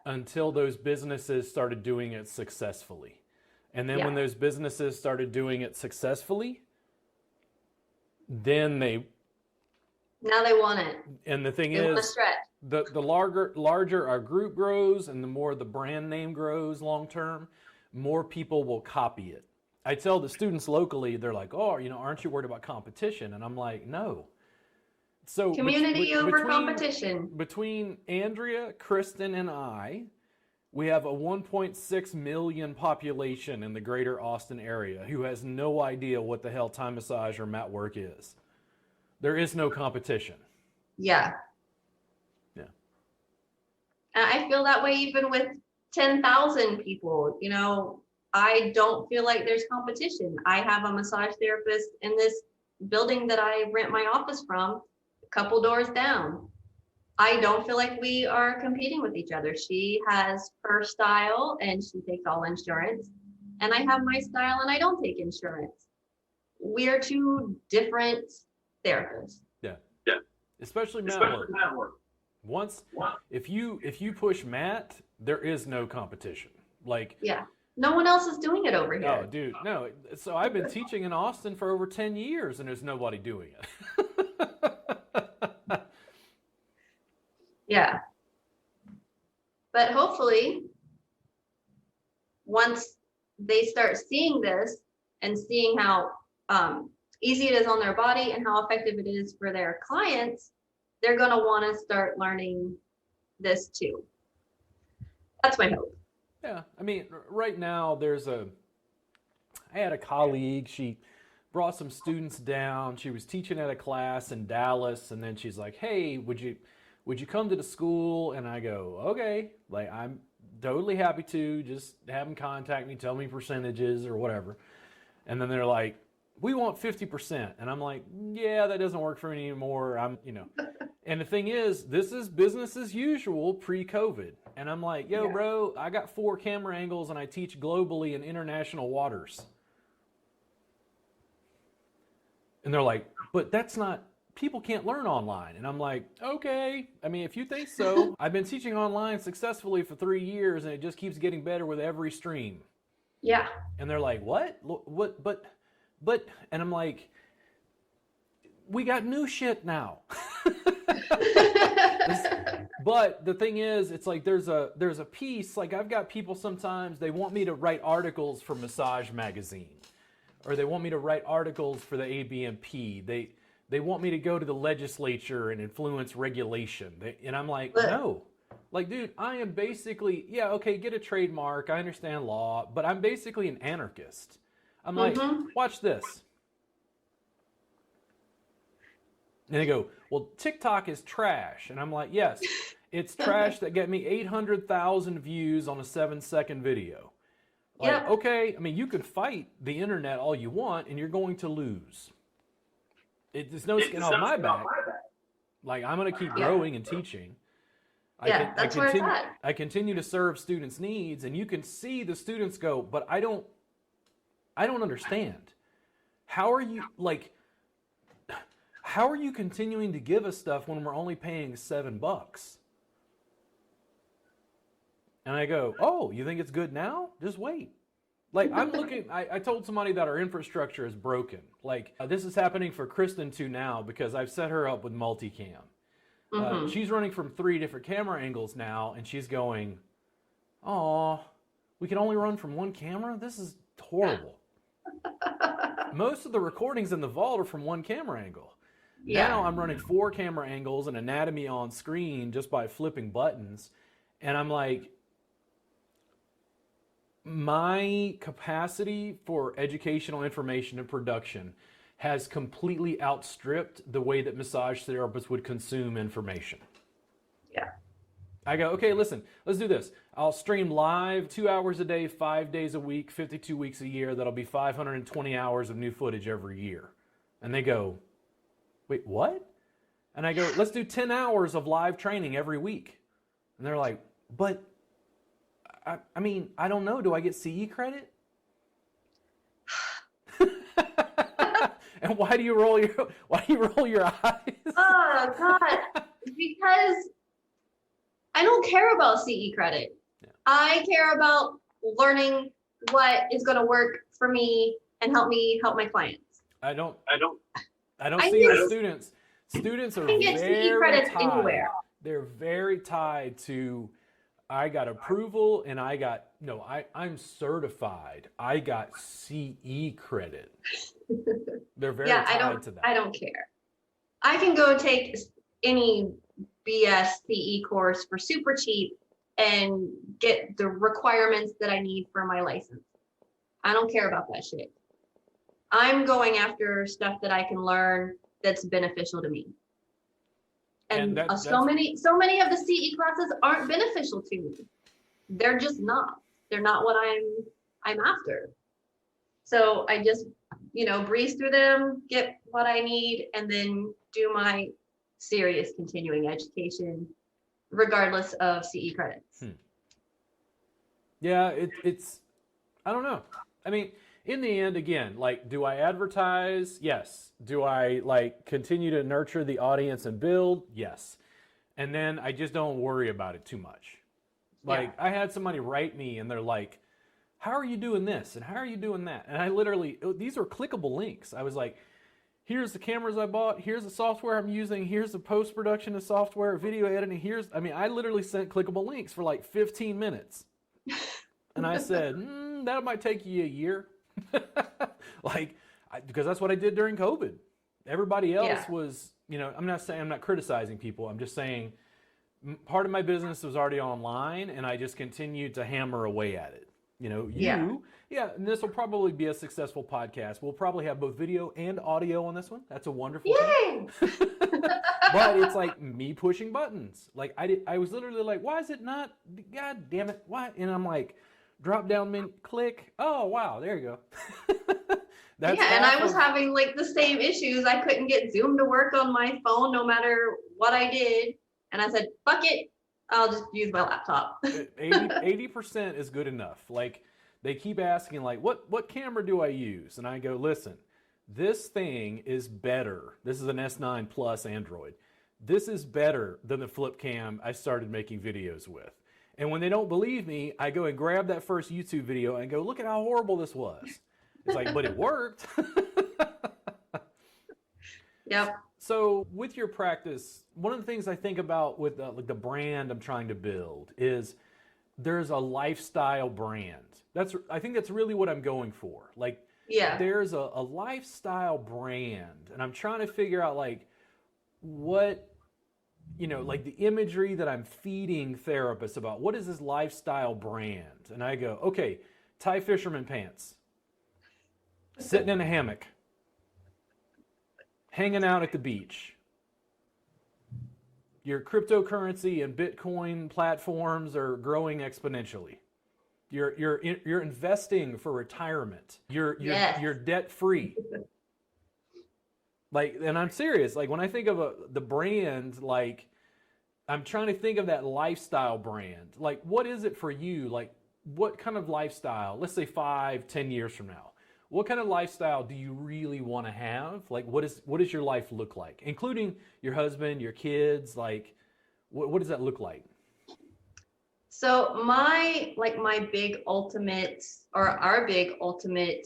until those businesses started doing it successfully. And then when those businesses started doing it successfully, then now they want it. And the thing is, the larger our group grows and the more the brand name grows long term, more people will copy it. I tell the students locally, they're like, oh, aren't you worried about competition? And I'm like, no. So community over competition. Between Andrea, Kristen, and I, we have a 1.6 million population in the greater Austin area who has no idea what the hell Thai massage or mat work is. There is no competition. Yeah. Yeah. I feel that way even with 10,000 people. I don't feel like there's competition. I have a massage therapist in this building that I rent my office from, a couple doors down. I don't feel like we are competing with each other. She has her style and she takes all insurance. And I have my style and I don't take insurance. We're two different therapists. Yeah. Especially mat work. If you push mat, there is no competition. Like no one else is doing it over here. Oh, dude, no. So I've been teaching in Austin for over 10 years and there's nobody doing it. Yeah. But hopefully, once they start seeing this and seeing how easy it is on their body and how effective it is for their clients, they're going to want to start learning this too. That's my hope. Yeah. I mean, right now I had a colleague, she brought some students down. She was teaching at a class in Dallas. And then she's like, hey, would you come to the school? And I go, okay, like I'm totally happy to. Just have them contact me, tell me percentages or whatever. And then they're like, we want 50%. And I'm like, yeah, that doesn't work for me anymore. And the thing is, this is business as usual pre-COVID. And I'm like, yo, bro, I got 4 camera angles and I teach globally in international waters. And they're like, but people can't learn online. And I'm like, okay. I mean, if you think so, I've been teaching online successfully for 3 years and it just keeps getting better with every stream. Yeah. And they're like, what? But, and I'm like, we got new shit now. But the thing is, it's like there's a piece, like I've got people sometimes, they want me to write articles for Massage Magazine, or they want me to write articles for the ABMP. They want me to go to the legislature and influence regulation. And I'm like, no. Like, dude, I am basically, get a trademark. I understand law, but I'm basically an anarchist. I'm like, watch this. And they go, well, TikTok is trash. And I'm like, yes, it's trash that get me 800,000 views on a 7-second video. Like, okay, I mean, you could fight the internet all you want and you're going to lose. There's no skin off my back. Like, I'm going to keep growing and teaching. I continue to serve students' needs, and you can see the students go, but I don't understand. How how are you continuing to give us stuff when we're only paying $7? And I go, oh, you think it's good now? Just wait. Like, I'm looking, I told somebody that our infrastructure is broken. Like, this is happening for Kristen too now because I've set her up with multicam. She's running from 3 different camera angles now, and she's going, oh, we can only run from 1 camera? This is horrible. Most of the recordings in the vault are from 1 camera angle. Yeah. Now I'm running 4 camera angles and anatomy on screen just by flipping buttons. And I'm like, my capacity for educational information and production has completely outstripped the way that massage therapists would consume information. Yeah. I go, okay, listen, let's do this. I'll stream live 2 hours a day, 5 days a week, 52 weeks a year. That'll be 520 hours of new footage every year. And they go, wait, what? And I go, let's do 10 hours of live training every week. And they're like, but I mean, I don't know. Do I get CE credit? And why do you roll your eyes? Oh God, because I don't care about CE credit. Yeah. I care about learning what is going to work for me and help me help my clients. I don't I see can- the students. Students are can get CE very credits tied. anywhere. They're very tied to, I got approval and I'm certified. I got CE credit. They're very tied to that. I don't care. I can go take any BS CE course for super cheap and get the requirements that I need for my license. I don't care about that shit. I'm going after stuff that I can learn that's beneficial to me. And so many of the CE classes aren't beneficial to me. They're just not. They're not what I'm after. So I just, breeze through them, get what I need, and then do my serious continuing education, regardless of CE credits. Yeah, it's I don't know. I mean, in the end, again, like, do I advertise? Yes. Do I continue to nurture the audience and build? Yes. And then I just don't worry about it too much. Like, I had somebody write me and they're like, how are you doing this? And how are you doing that? And I literally, these are clickable links. I was like, here's the cameras I bought. Here's the software I'm using. Here's the post-production of software, video editing. I literally sent clickable links for like 15 minutes. And I said, that might take you a year. Because that's what I did during COVID. Everybody else was, I'm not criticizing people. I'm just saying part of my business was already online and I just continued to hammer away at it. And this will probably be a successful podcast. We'll probably have both video and audio on this one. That's a wonderful thing. But it's like me pushing buttons. Like I was literally like, why is it not? God damn it. Why? And I'm like, drop down menu, click. Oh, wow. There you go. And I was having the same issues. I couldn't get Zoom to work on my phone no matter what I did. And I said, fuck it. I'll just use my laptop. 80% is good enough. Like, they keep asking, what camera do I use? And I go, listen, this thing is better. This is an S9 Plus Android. This is better than the flip cam I started making videos with. And when they don't believe me, I go and grab that first YouTube video and go, look at how horrible this was. It's like, but it worked. Yep. So with your practice, one of the things I think about with the brand I'm trying to build is there's a lifestyle brand. I think that's really what I'm going for. There's a lifestyle brand, and I'm trying to figure out what, the imagery that I'm feeding therapists about. What is this lifestyle brand? And I go, okay, tie fisherman pants, sitting in a hammock, hanging out at the beach. Your cryptocurrency and Bitcoin platforms are growing exponentially. You're investing for retirement. You're debt free. And I'm serious. When I think of the brand, I'm trying to think of that lifestyle brand. What is it for you? What kind of lifestyle? Let's say 5-10 years from now. what kind of lifestyle do you really want to have? Like, what does your life look like, including your husband, your kids? Like, what does that look like? So my big ultimate, or our big ultimate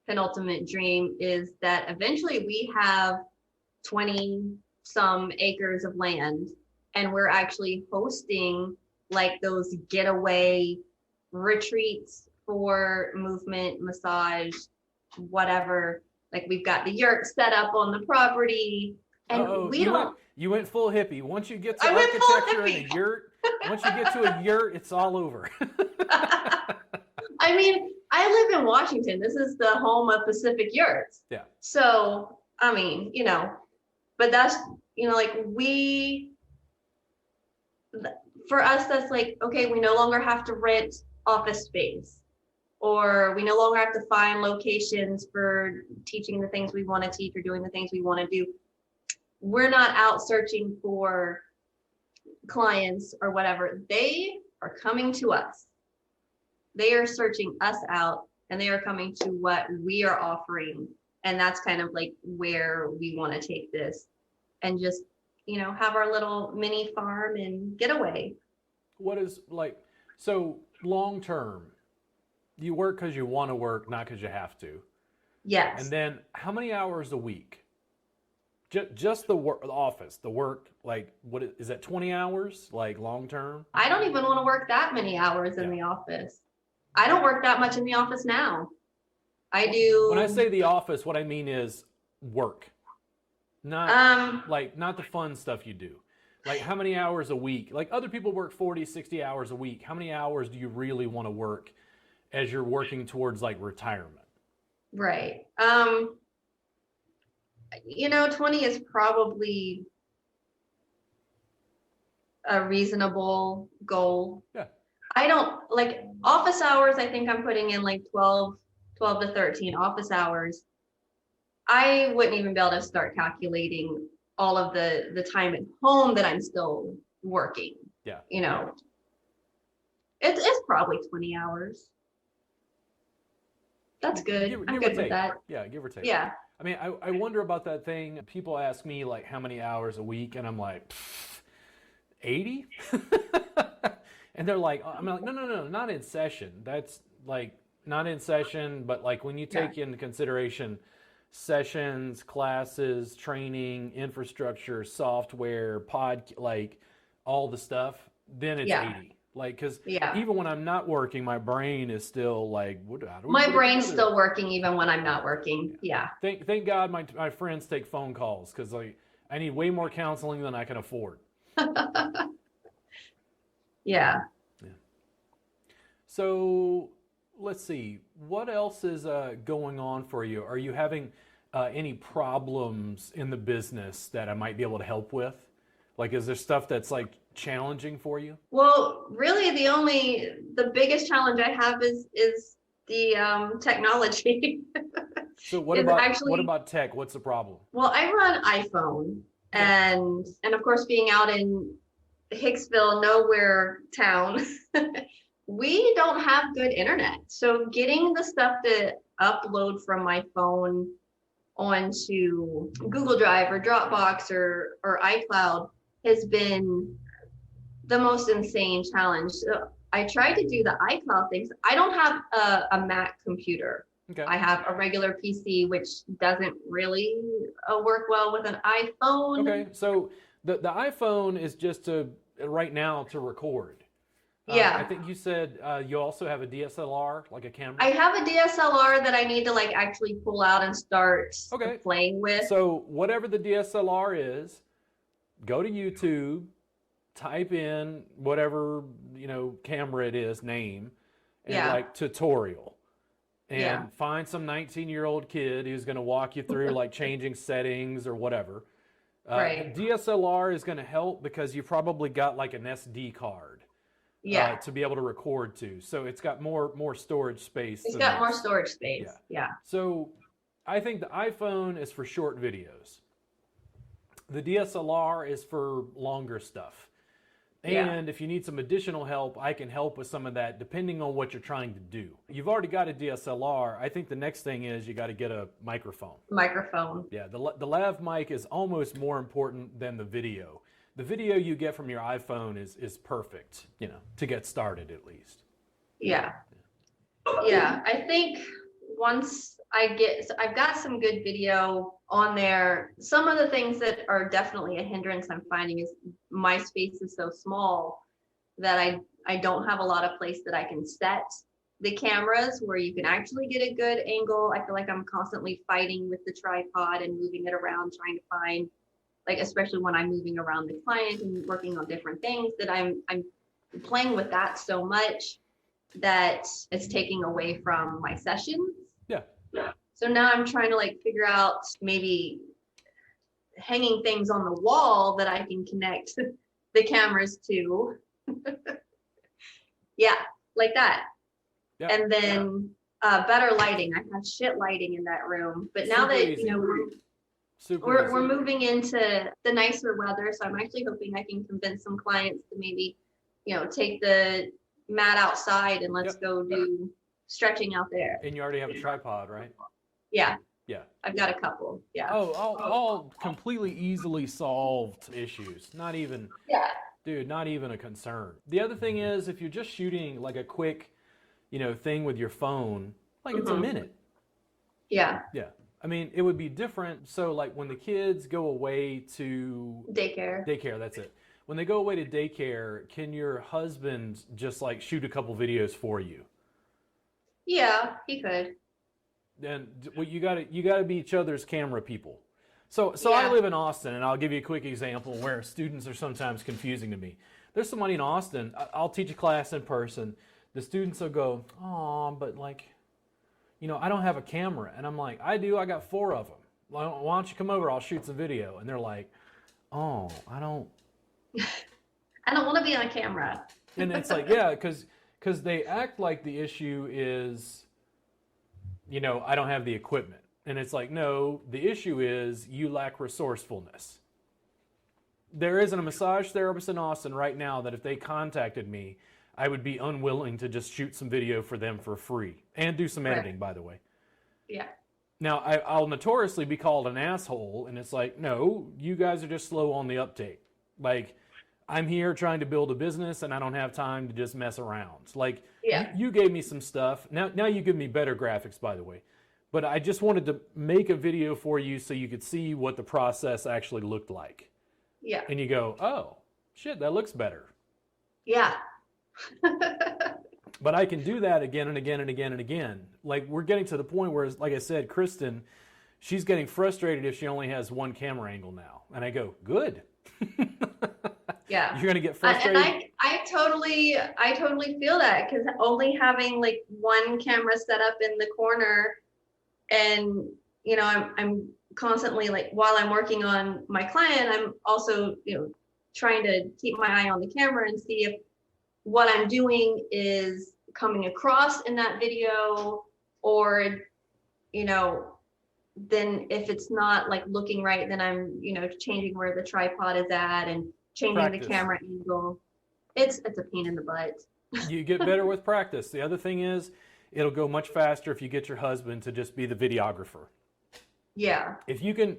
penultimate dream is that eventually we have 20 some acres of land, and we're actually hosting like those getaway retreats for movement, massage, whatever. Like we've got the yurt set up on the property, and Oh, we don't. you went full hippie. Once you get to I went full architecture and hippie. a yurt, once you get to a yurt, it's all over. I mean, I live in Washington. This is the home of Pacific Yurts. Yeah. So, I mean, but that's, like for us, that's like, okay, we no longer have to rent office space, or we no longer have to find locations for teaching the things we want to teach or doing the things we want to do. We're not out searching for clients or whatever. They are coming to us. They are searching us out, and they are coming to what we are offering. And that's kind of like where we want to take this, and just, have our little mini farm and getaway. What is like, so long term, you work because you want to work, not because you have to. Yes. And then how many hours a week? Just the work, the office, the work, like what is that, 20 hours, like long term? I don't even want to work that many hours in the office. I don't work that much in the office now. I do. When I say the office, what I mean is work. Not not the fun stuff you do. Like how many hours a week? Like other people work 40, 60 hours a week. How many hours do you really want to work as you're working towards like retirement? Right. 20 is probably a reasonable goal. Yeah. I don't like office hours. I think I'm putting in like 12 to 13 office hours. I wouldn't even be able to start calculating all of the time at home that I'm still working. Yeah. It's probably 20 hours. That's good. I'm good with that. Yeah, give or take. Yeah. I mean, I wonder about that thing. People ask me like how many hours a week, and I'm like, 80? And they're like, I'm like, no, not in session. That's like not in session, but like when you take into consideration sessions, classes, training, infrastructure, software, like all the stuff, then it's 80. Like, because even when I'm not working, my brain is still like, my brain's still working even when I'm not working. Yeah. Thank God my friends take phone calls, because like I need way more counseling than I can afford. Yeah. So let's see, what else is going on for you? Are you having any problems in the business that I might be able to help with? Like, is there stuff that's like challenging for you? Well, really the biggest challenge I have is the technology. So what about tech? What's the problem? Well, I run iPhone, and of course, being out in Hicksville, nowhere town, we don't have good internet. So getting the stuff to upload from my phone onto Google Drive or Dropbox or iCloud has been the most insane challenge. So I tried to do the iCloud things. I don't have a Mac computer. Okay. I have a regular PC, which doesn't really work well with an iPhone. Okay, so the iPhone is just right now to record. Yeah. I think you said you also have a DSLR, like a camera. I have a DSLR that I need to like actually pull out and start playing with. So whatever the DSLR is, go to YouTube, type in whatever camera it is, name, and like tutorial, and find some 19-year-old kid who's going to walk you through like changing settings or whatever. DSLR is going to help because you probably got like an SD card. To be able to record to. So it's got more storage space. It's got more storage space. Yeah. So I think the iPhone is for short videos. The DSLR is for longer stuff. And if you need some additional help, I can help with some of that depending on what you're trying to do. You've already got a DSLR. I think the next thing is you got to get a microphone. Yeah, the lav mic is almost more important than the video. The video you get from your iPhone is perfect, to get started at least. Yeah. Yeah, I think once I've got some good video on there. Some of the things that are definitely a hindrance I'm finding is my space is so small that I don't have a lot of place that I can set the cameras where you can actually get a good angle. I feel like I'm constantly fighting with the tripod and moving it around, trying to find, like, especially when I'm moving around the client and working on different things, that I'm playing with that so much that it's taking away from my sessions. Yeah. So now I'm trying to figure out maybe hanging things on the wall that I can connect the cameras to. Yeah, like that. Yeah. And then better lighting. I have shit lighting in that room. But now that, we're moving into the nicer weather, so I'm actually hoping I can convince some clients to maybe, take the mat outside and let's go do stretching out there. And you already have a tripod, right? Yeah. Yeah. I've got a couple. Yeah. Oh, all completely easily solved issues. Not even, dude, not even a concern. The other thing is, if you're just shooting like a quick, thing with your phone, it's a minute. Yeah. Yeah. I mean, it would be different. So when the kids go away to daycare, that's it. When they go away to daycare, can your husband just shoot a couple videos for you? Yeah, he could. And you gotta be each other's camera people. So I live in Austin, and I'll give you a quick example where students are sometimes confusing to me. There's somebody in Austin. I'll teach a class in person. The students will go, "Oh, but I don't have a camera," and I'm like, "I do. I got 4 of them. Why don't you come over? I'll shoot some video." And they're like, "Oh, I don't want to be on camera." And it's because they act like the issue is, I don't have the equipment. And it's no, the issue is you lack resourcefulness. There isn't a massage therapist in Austin right now that if they contacted me, I would be unwilling to just shoot some video for them for free and do some editing, by the way. Yeah. Now, I'll notoriously be called an asshole, and it's no, you guys are just slow on the uptake. I'm here trying to build a business, and I don't have time to just mess around. You gave me some stuff. Now you give me better graphics, by the way. But I just wanted to make a video for you so you could see what the process actually looked like. Yeah. And you go, oh, shit, that looks better. Yeah. But I can do that again and again and again and again. We're getting to the point where, like I said, Kristen, she's getting frustrated if she only has one camera angle now. And I go, good. Yeah. You're going to get frustrated. And I totally feel that, because only having one camera set up in the corner, and I'm constantly while I'm working on my client, I'm also trying to keep my eye on the camera and see if what I'm doing is coming across in that video, or then if it's not looking right, then I'm changing where the tripod is at and changing the camera angle. It's a pain in the butt. You get better with practice. The other thing is, it'll go much faster if you get your husband to just be the videographer. Yeah. If you can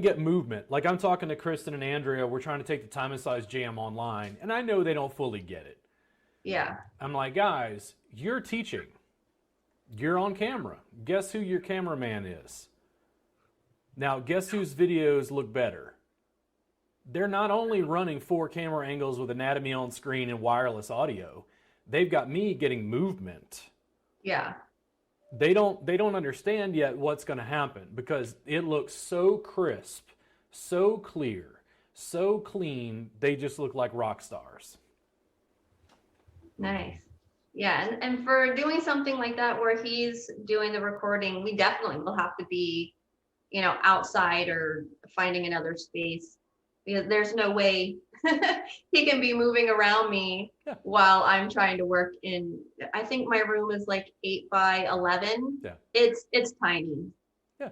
get movement, I'm talking to Kristen and Andrea, we're trying to take the Time and Size Jam online, and I know they don't fully get it. Yeah. I'm like, guys, you're teaching. You're on camera. Guess who your cameraman is? Now, guess whose videos look better? They're not only running 4 camera angles with anatomy on screen and wireless audio, they've got me getting movement. Yeah. They don't understand yet what's going to happen, because it looks so crisp, so clear, so clean. They just look like rock stars. Nice. Yeah. And for doing something like that where he's doing the recording, we definitely will have to be, outside or finding another space, because there's no way he can be moving around me while I'm trying to work in. I think my room is 8 by 11. Yeah. It's tiny. Yeah.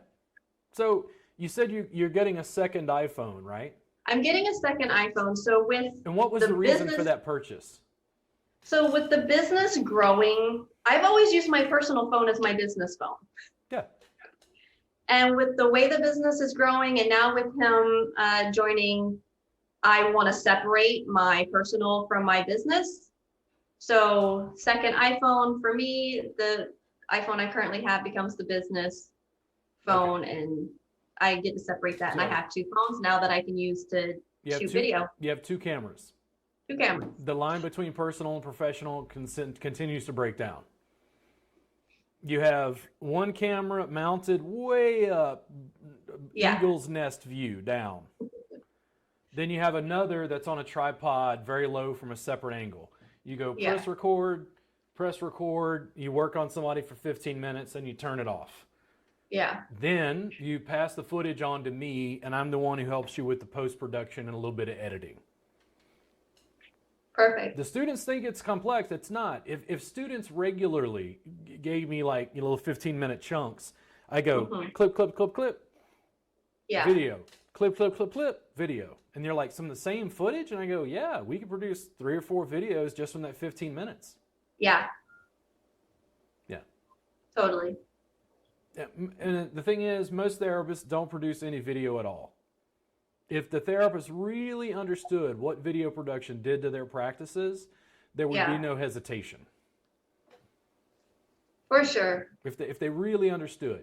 So you said you're getting a second iPhone, right? I'm getting a second iPhone. So with And what was the reason for that purchase? So with the business growing, I've always used my personal phone as my business phone. Yeah. And with the way the business is growing, and now with him joining, I want to separate my personal from my business. So second iPhone for me, the iPhone I currently have becomes the business phone, and I get to separate that. And I have two phones now that I can use to shoot video. You have two cameras. Two cameras. The line between personal and professional continues to break down. You have one camera mounted way up, eagle's nest view down. Then you have another that's on a tripod, very low from a separate angle. You go press record, you work on somebody for 15 minutes, and you turn it off. Yeah. Then you pass the footage on to me, and I'm the one who helps you with the post-production and a little bit of editing. Perfect. The students think it's complex. It's not. If students regularly gave me like little 15-minute chunks, I go clip, clip, clip, clip, video, clip, clip, clip, clip, video. And they're like, some of the same footage? And I go, yeah, we could produce 3 or 4 videos just from that 15 minutes. Yeah. Yeah. Totally. Yeah. And the thing is, most therapists don't produce any video at all. If the therapist really understood what video production did to their practices, there would be no hesitation. For sure. If they really understood.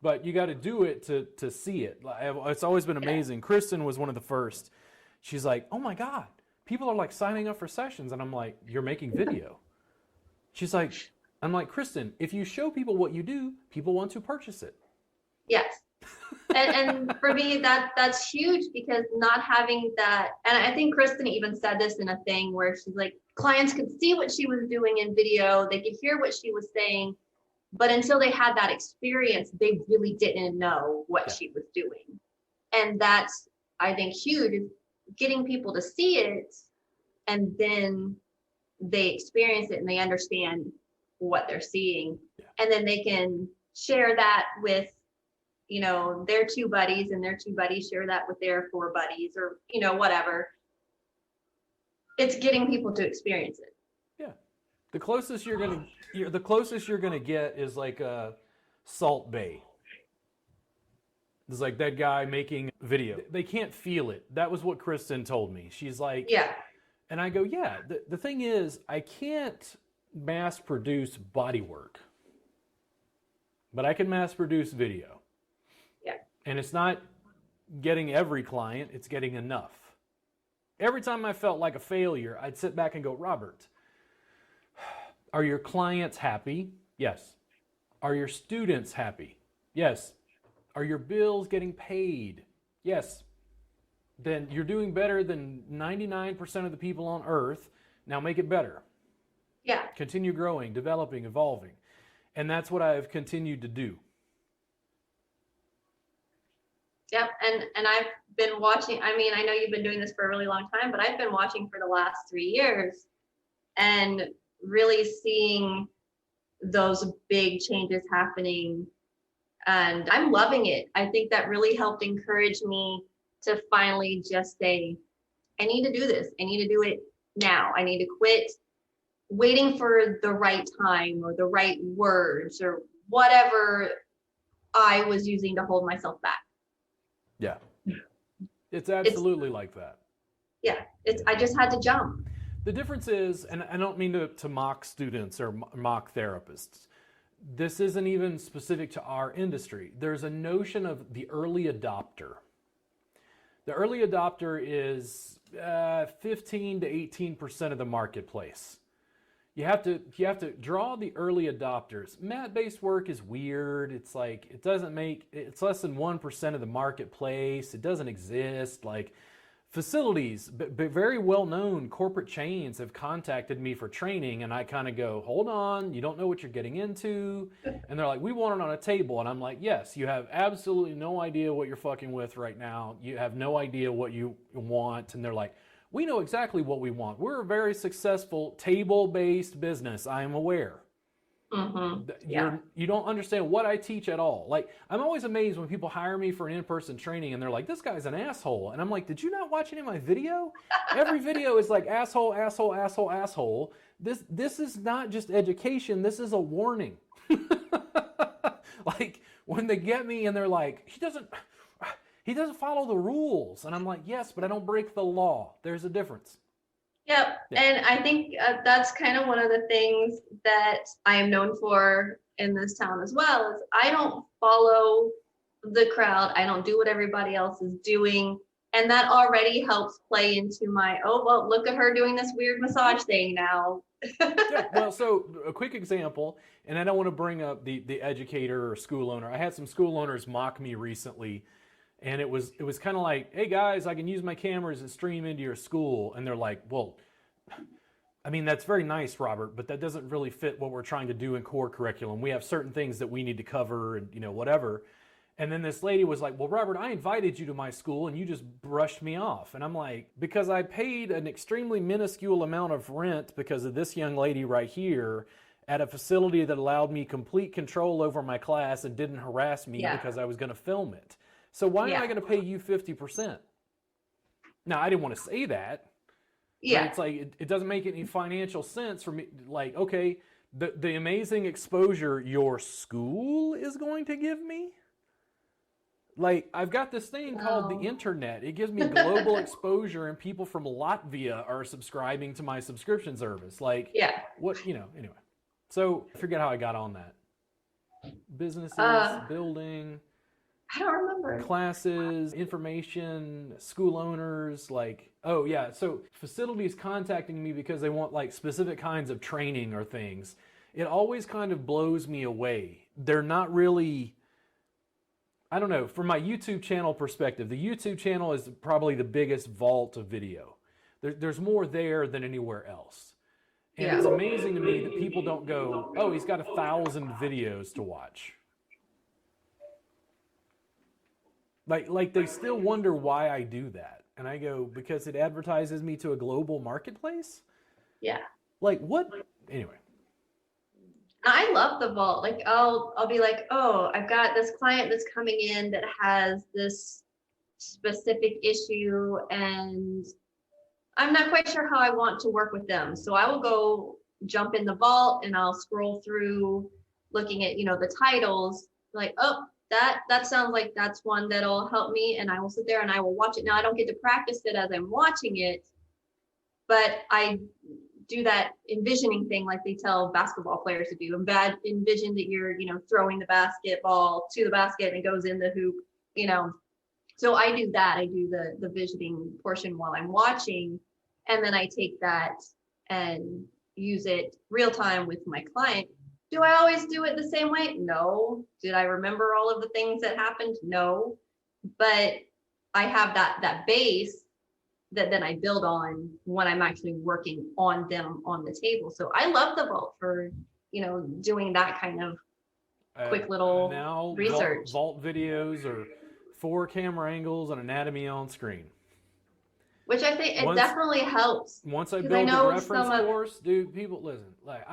But you got to do it to see it. It's always been amazing. Kristen was one of the first. She's like, oh my God, people are like signing up for sessions. And I'm like, you're making video. She's like, I'm like, Kristen, if you show people what you do, people want to purchase it. Yes. and for me, that's huge, because not having that, and I think Kristen even said this in a thing where she's like, clients could see what she was doing in video, they could hear what she was saying, but until they had that experience, they really didn't know what she was doing. And that's, I think, huge, getting people to see it, and then they experience it and they understand what they're seeing. And then they can share that with, you know, their 2 buddies, and their 2 buddies share that with their 4 buddies, or, you know, whatever. It's getting people to experience it. Yeah. The closest you're gonna get is like a Salt Bay. It's like that guy making video. They can't feel it. That was what Kristen told me. She's like, yeah. And I go, yeah. The thing is, I can't mass produce body work, but I can mass produce video. And it's not getting every client, it's getting enough. Every time I felt like a failure, I'd sit back and go, Robert, are your clients happy? Yes. Are your students happy? Yes. Are your bills getting paid? Yes. Then you're doing better than 99% of the people on earth. Now make it better. Yeah. Continue growing, developing, evolving. And that's what I've continued to do. Yep. And I've been watching, I mean, I know you've been doing this for a really long time, but I've been watching for the last 3 years and really seeing those big changes happening. And I'm loving it. I think that really helped encourage me to finally just say, I need to do this. I need to do it now. I need to quit waiting for the right time or the right words or whatever I was using to hold myself back. Yeah. It's absolutely like that. Yeah. I just had to jump. The difference is, and I don't mean to mock students or mock therapists. This isn't even specific to our industry. There's a notion of the early adopter. The early adopter is 15 to 18% of the marketplace. You have to draw the early adopters. Mat-based work is weird. It's like it's less than 1% of the marketplace. It doesn't exist. Like facilities, very well-known corporate chains have contacted me for training, and I kind of go, hold on, you don't know what you're getting into. And they're like, we want it on a table. And I'm like, yes, you have absolutely no idea what you're fucking with right now. You have no idea what you want. And they're like, we know exactly what we want. We're a very successful table-based business, I am aware. Yeah. You don't understand what I teach at all. Like, I'm always amazed when people hire me for an in-person training and they're like, this guy's an asshole. And I'm like, did you not watch any of my video? Every video is like asshole, asshole, asshole, asshole. This is not just education. This is a warning. Like, when they get me and they're like, he doesn't follow the rules. And I'm like, yes, but I don't break the law. There's a difference. Yep. Yeah. And I think that's kind of one of the things that I am known for in this town as well, is I don't follow the crowd. I don't do what everybody else is doing. And that already helps play into my, oh, well, look at her doing this weird massage thing now. Yeah, well, so a quick example, and I don't want to bring up the educator or school owner. I had some school owners mock me recently, and it was kind of like, hey guys, I can use my cameras and stream into your school. And they're like, well, I mean, that's very nice, Robert, but that doesn't really fit what we're trying to do in core curriculum. We have certain things that we need to cover and, whatever. And then this lady was like, well, Robert, I invited you to my school and you just brushed me off. And I'm like, because I paid an extremely minuscule amount of rent because of this young lady right here at a facility that allowed me complete control over my class and didn't harass me because I was going to film it. So why am I going to pay you 50%? Now, I didn't want to say that. Yeah. But it's like, it doesn't make any financial sense for me. Like, okay, the amazing exposure your school is going to give me. Like, I've got this thing called the internet. It gives me global exposure, and people from Latvia are subscribing to my subscription service. Like, what, anyway. So I forget how I got on that. Businesses, building. I don't remember. Classes, information, school owners, like, oh yeah. So facilities contacting me because they want like specific kinds of training or things. It always kind of blows me away. They're not really, I don't know, from my YouTube channel perspective, the YouTube channel is probably the biggest vault of video. There's more there than anywhere else. And it's amazing to me that people don't go, oh, he's got 1,000 videos to watch. Like they still wonder why I do that. And I go, because it advertises me to a global marketplace? Yeah. Like what? Anyway. I love the vault. Like I'll be like, oh, I've got this client that's coming in that has this specific issue and I'm not quite sure how I want to work with them. So I will go jump in the vault and I'll scroll through looking at, the titles, like, oh, that sounds like that's one that'll help me. And I will sit there and I will watch it. Now I don't get to practice it as I'm watching it, but I do that envisioning thing like they tell basketball players to do. Envision that you're, throwing the basketball to the basket and it goes in the hoop, So I do that. I do the visioning portion while I'm watching. And then I take that and use it real time with my client. Do I always do it the same way? No. Did I remember all of the things that happened? No. But I have that base that then I build on when I'm actually working on them on the table. So I love the vault for, doing that kind of quick little now research. Vault videos are 4 camera angles and anatomy on screen. Which I think it definitely helps. Once I build the reference course, dude, people listen. Like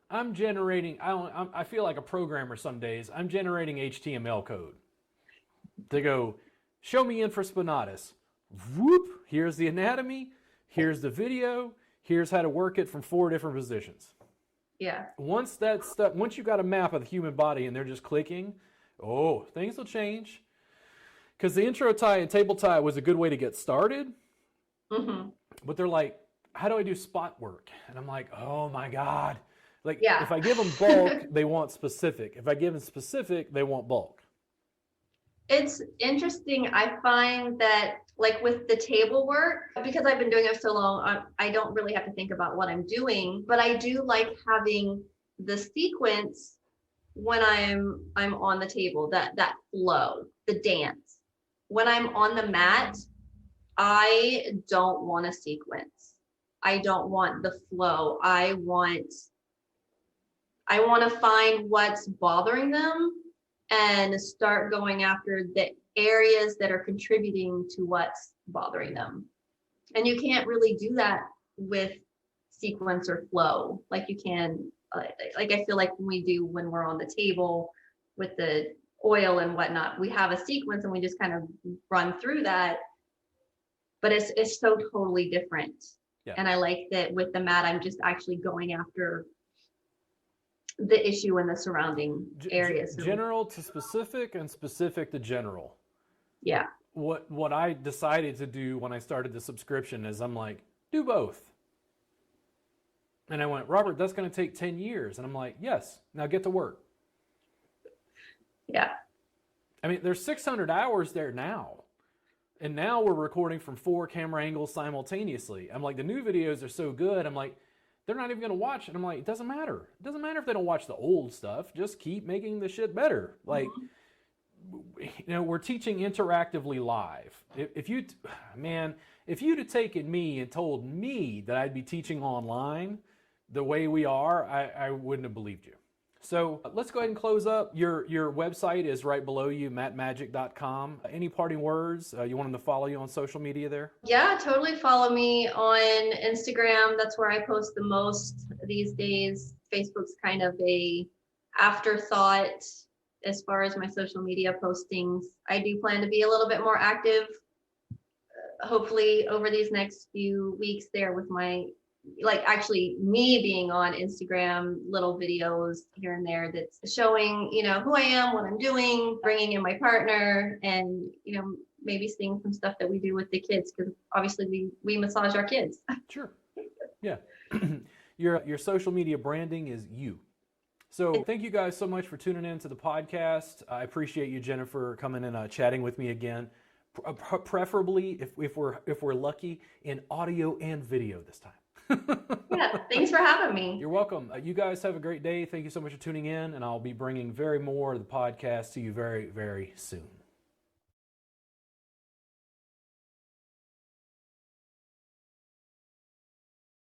I'm generating. I feel like a programmer some days. I'm generating HTML code. They go, show me infraspinatus. Whoop! Here's the anatomy. Here's the video. Here's how to work it from 4 different positions. Yeah. Once you got a map of the human body and they're just clicking, things will change. Because the intro tie and table tie was a good way to get started. Mm-hmm. But they're like, how do I do spot work? And I'm like, oh my God. Like, yeah. If I give them bulk, they want specific. If I give them specific, they want bulk. It's interesting. I find that, like with the table work, because I've been doing it so long, I don't really have to think about what I'm doing. But I do like having the sequence when I'm on the table, that flow, the dance. When I'm on the mat, I don't want a sequence. I don't want the flow. I want to find what's bothering them and start going after the areas that are contributing to what's bothering them. And you can't really do that with sequence or flow like you can like I feel like when we're on the table with the oil and whatnot, we have a sequence and we just kind of run through that. But it's so totally different. Yeah. And I like that with the mat, I'm just actually going after the issue in the surrounding areas. General to specific and specific to general. Yeah. What I decided to do when I started the subscription is I'm like, do both. And I went, Robert, that's going to take 10 years. And I'm like, yes, now get to work. Yeah. I mean, there's 600 hours there now. And now we're recording from 4 camera angles simultaneously. I'm like, the new videos are so good. I'm like, they're not even going to watch it. I'm like, it doesn't matter. It doesn't matter if they don't watch the old stuff. Just keep making the shit better. Like, we're teaching interactively live. If you'd have taken me and told me that I'd be teaching online the way we are, I wouldn't have believed you. So let's go ahead and close up. Your website is right below you, MatMagick.com. Any parting words? You want them to follow you on social media there? Yeah, totally. Follow me on Instagram. That's where I post the most these days. Facebook's kind of a afterthought as far as my social media postings. I do plan to be a little bit more active, hopefully over these next few weeks there with my, actually me being on Instagram, little videos here and there that's showing, who I am, what I'm doing, bringing in my partner, and, maybe seeing some stuff that we do with the kids, because obviously we massage our kids. Sure. Yeah. Your social media branding is you. So thank you guys so much for tuning in to the podcast. I appreciate you, Jennifer, coming and chatting with me again. Preferably, if we're lucky, in audio and video this time. Yeah, thanks for having me. You're welcome. You guys have a great day. Thank you so much for tuning in, and I'll be bringing more of the podcast to you very, very soon.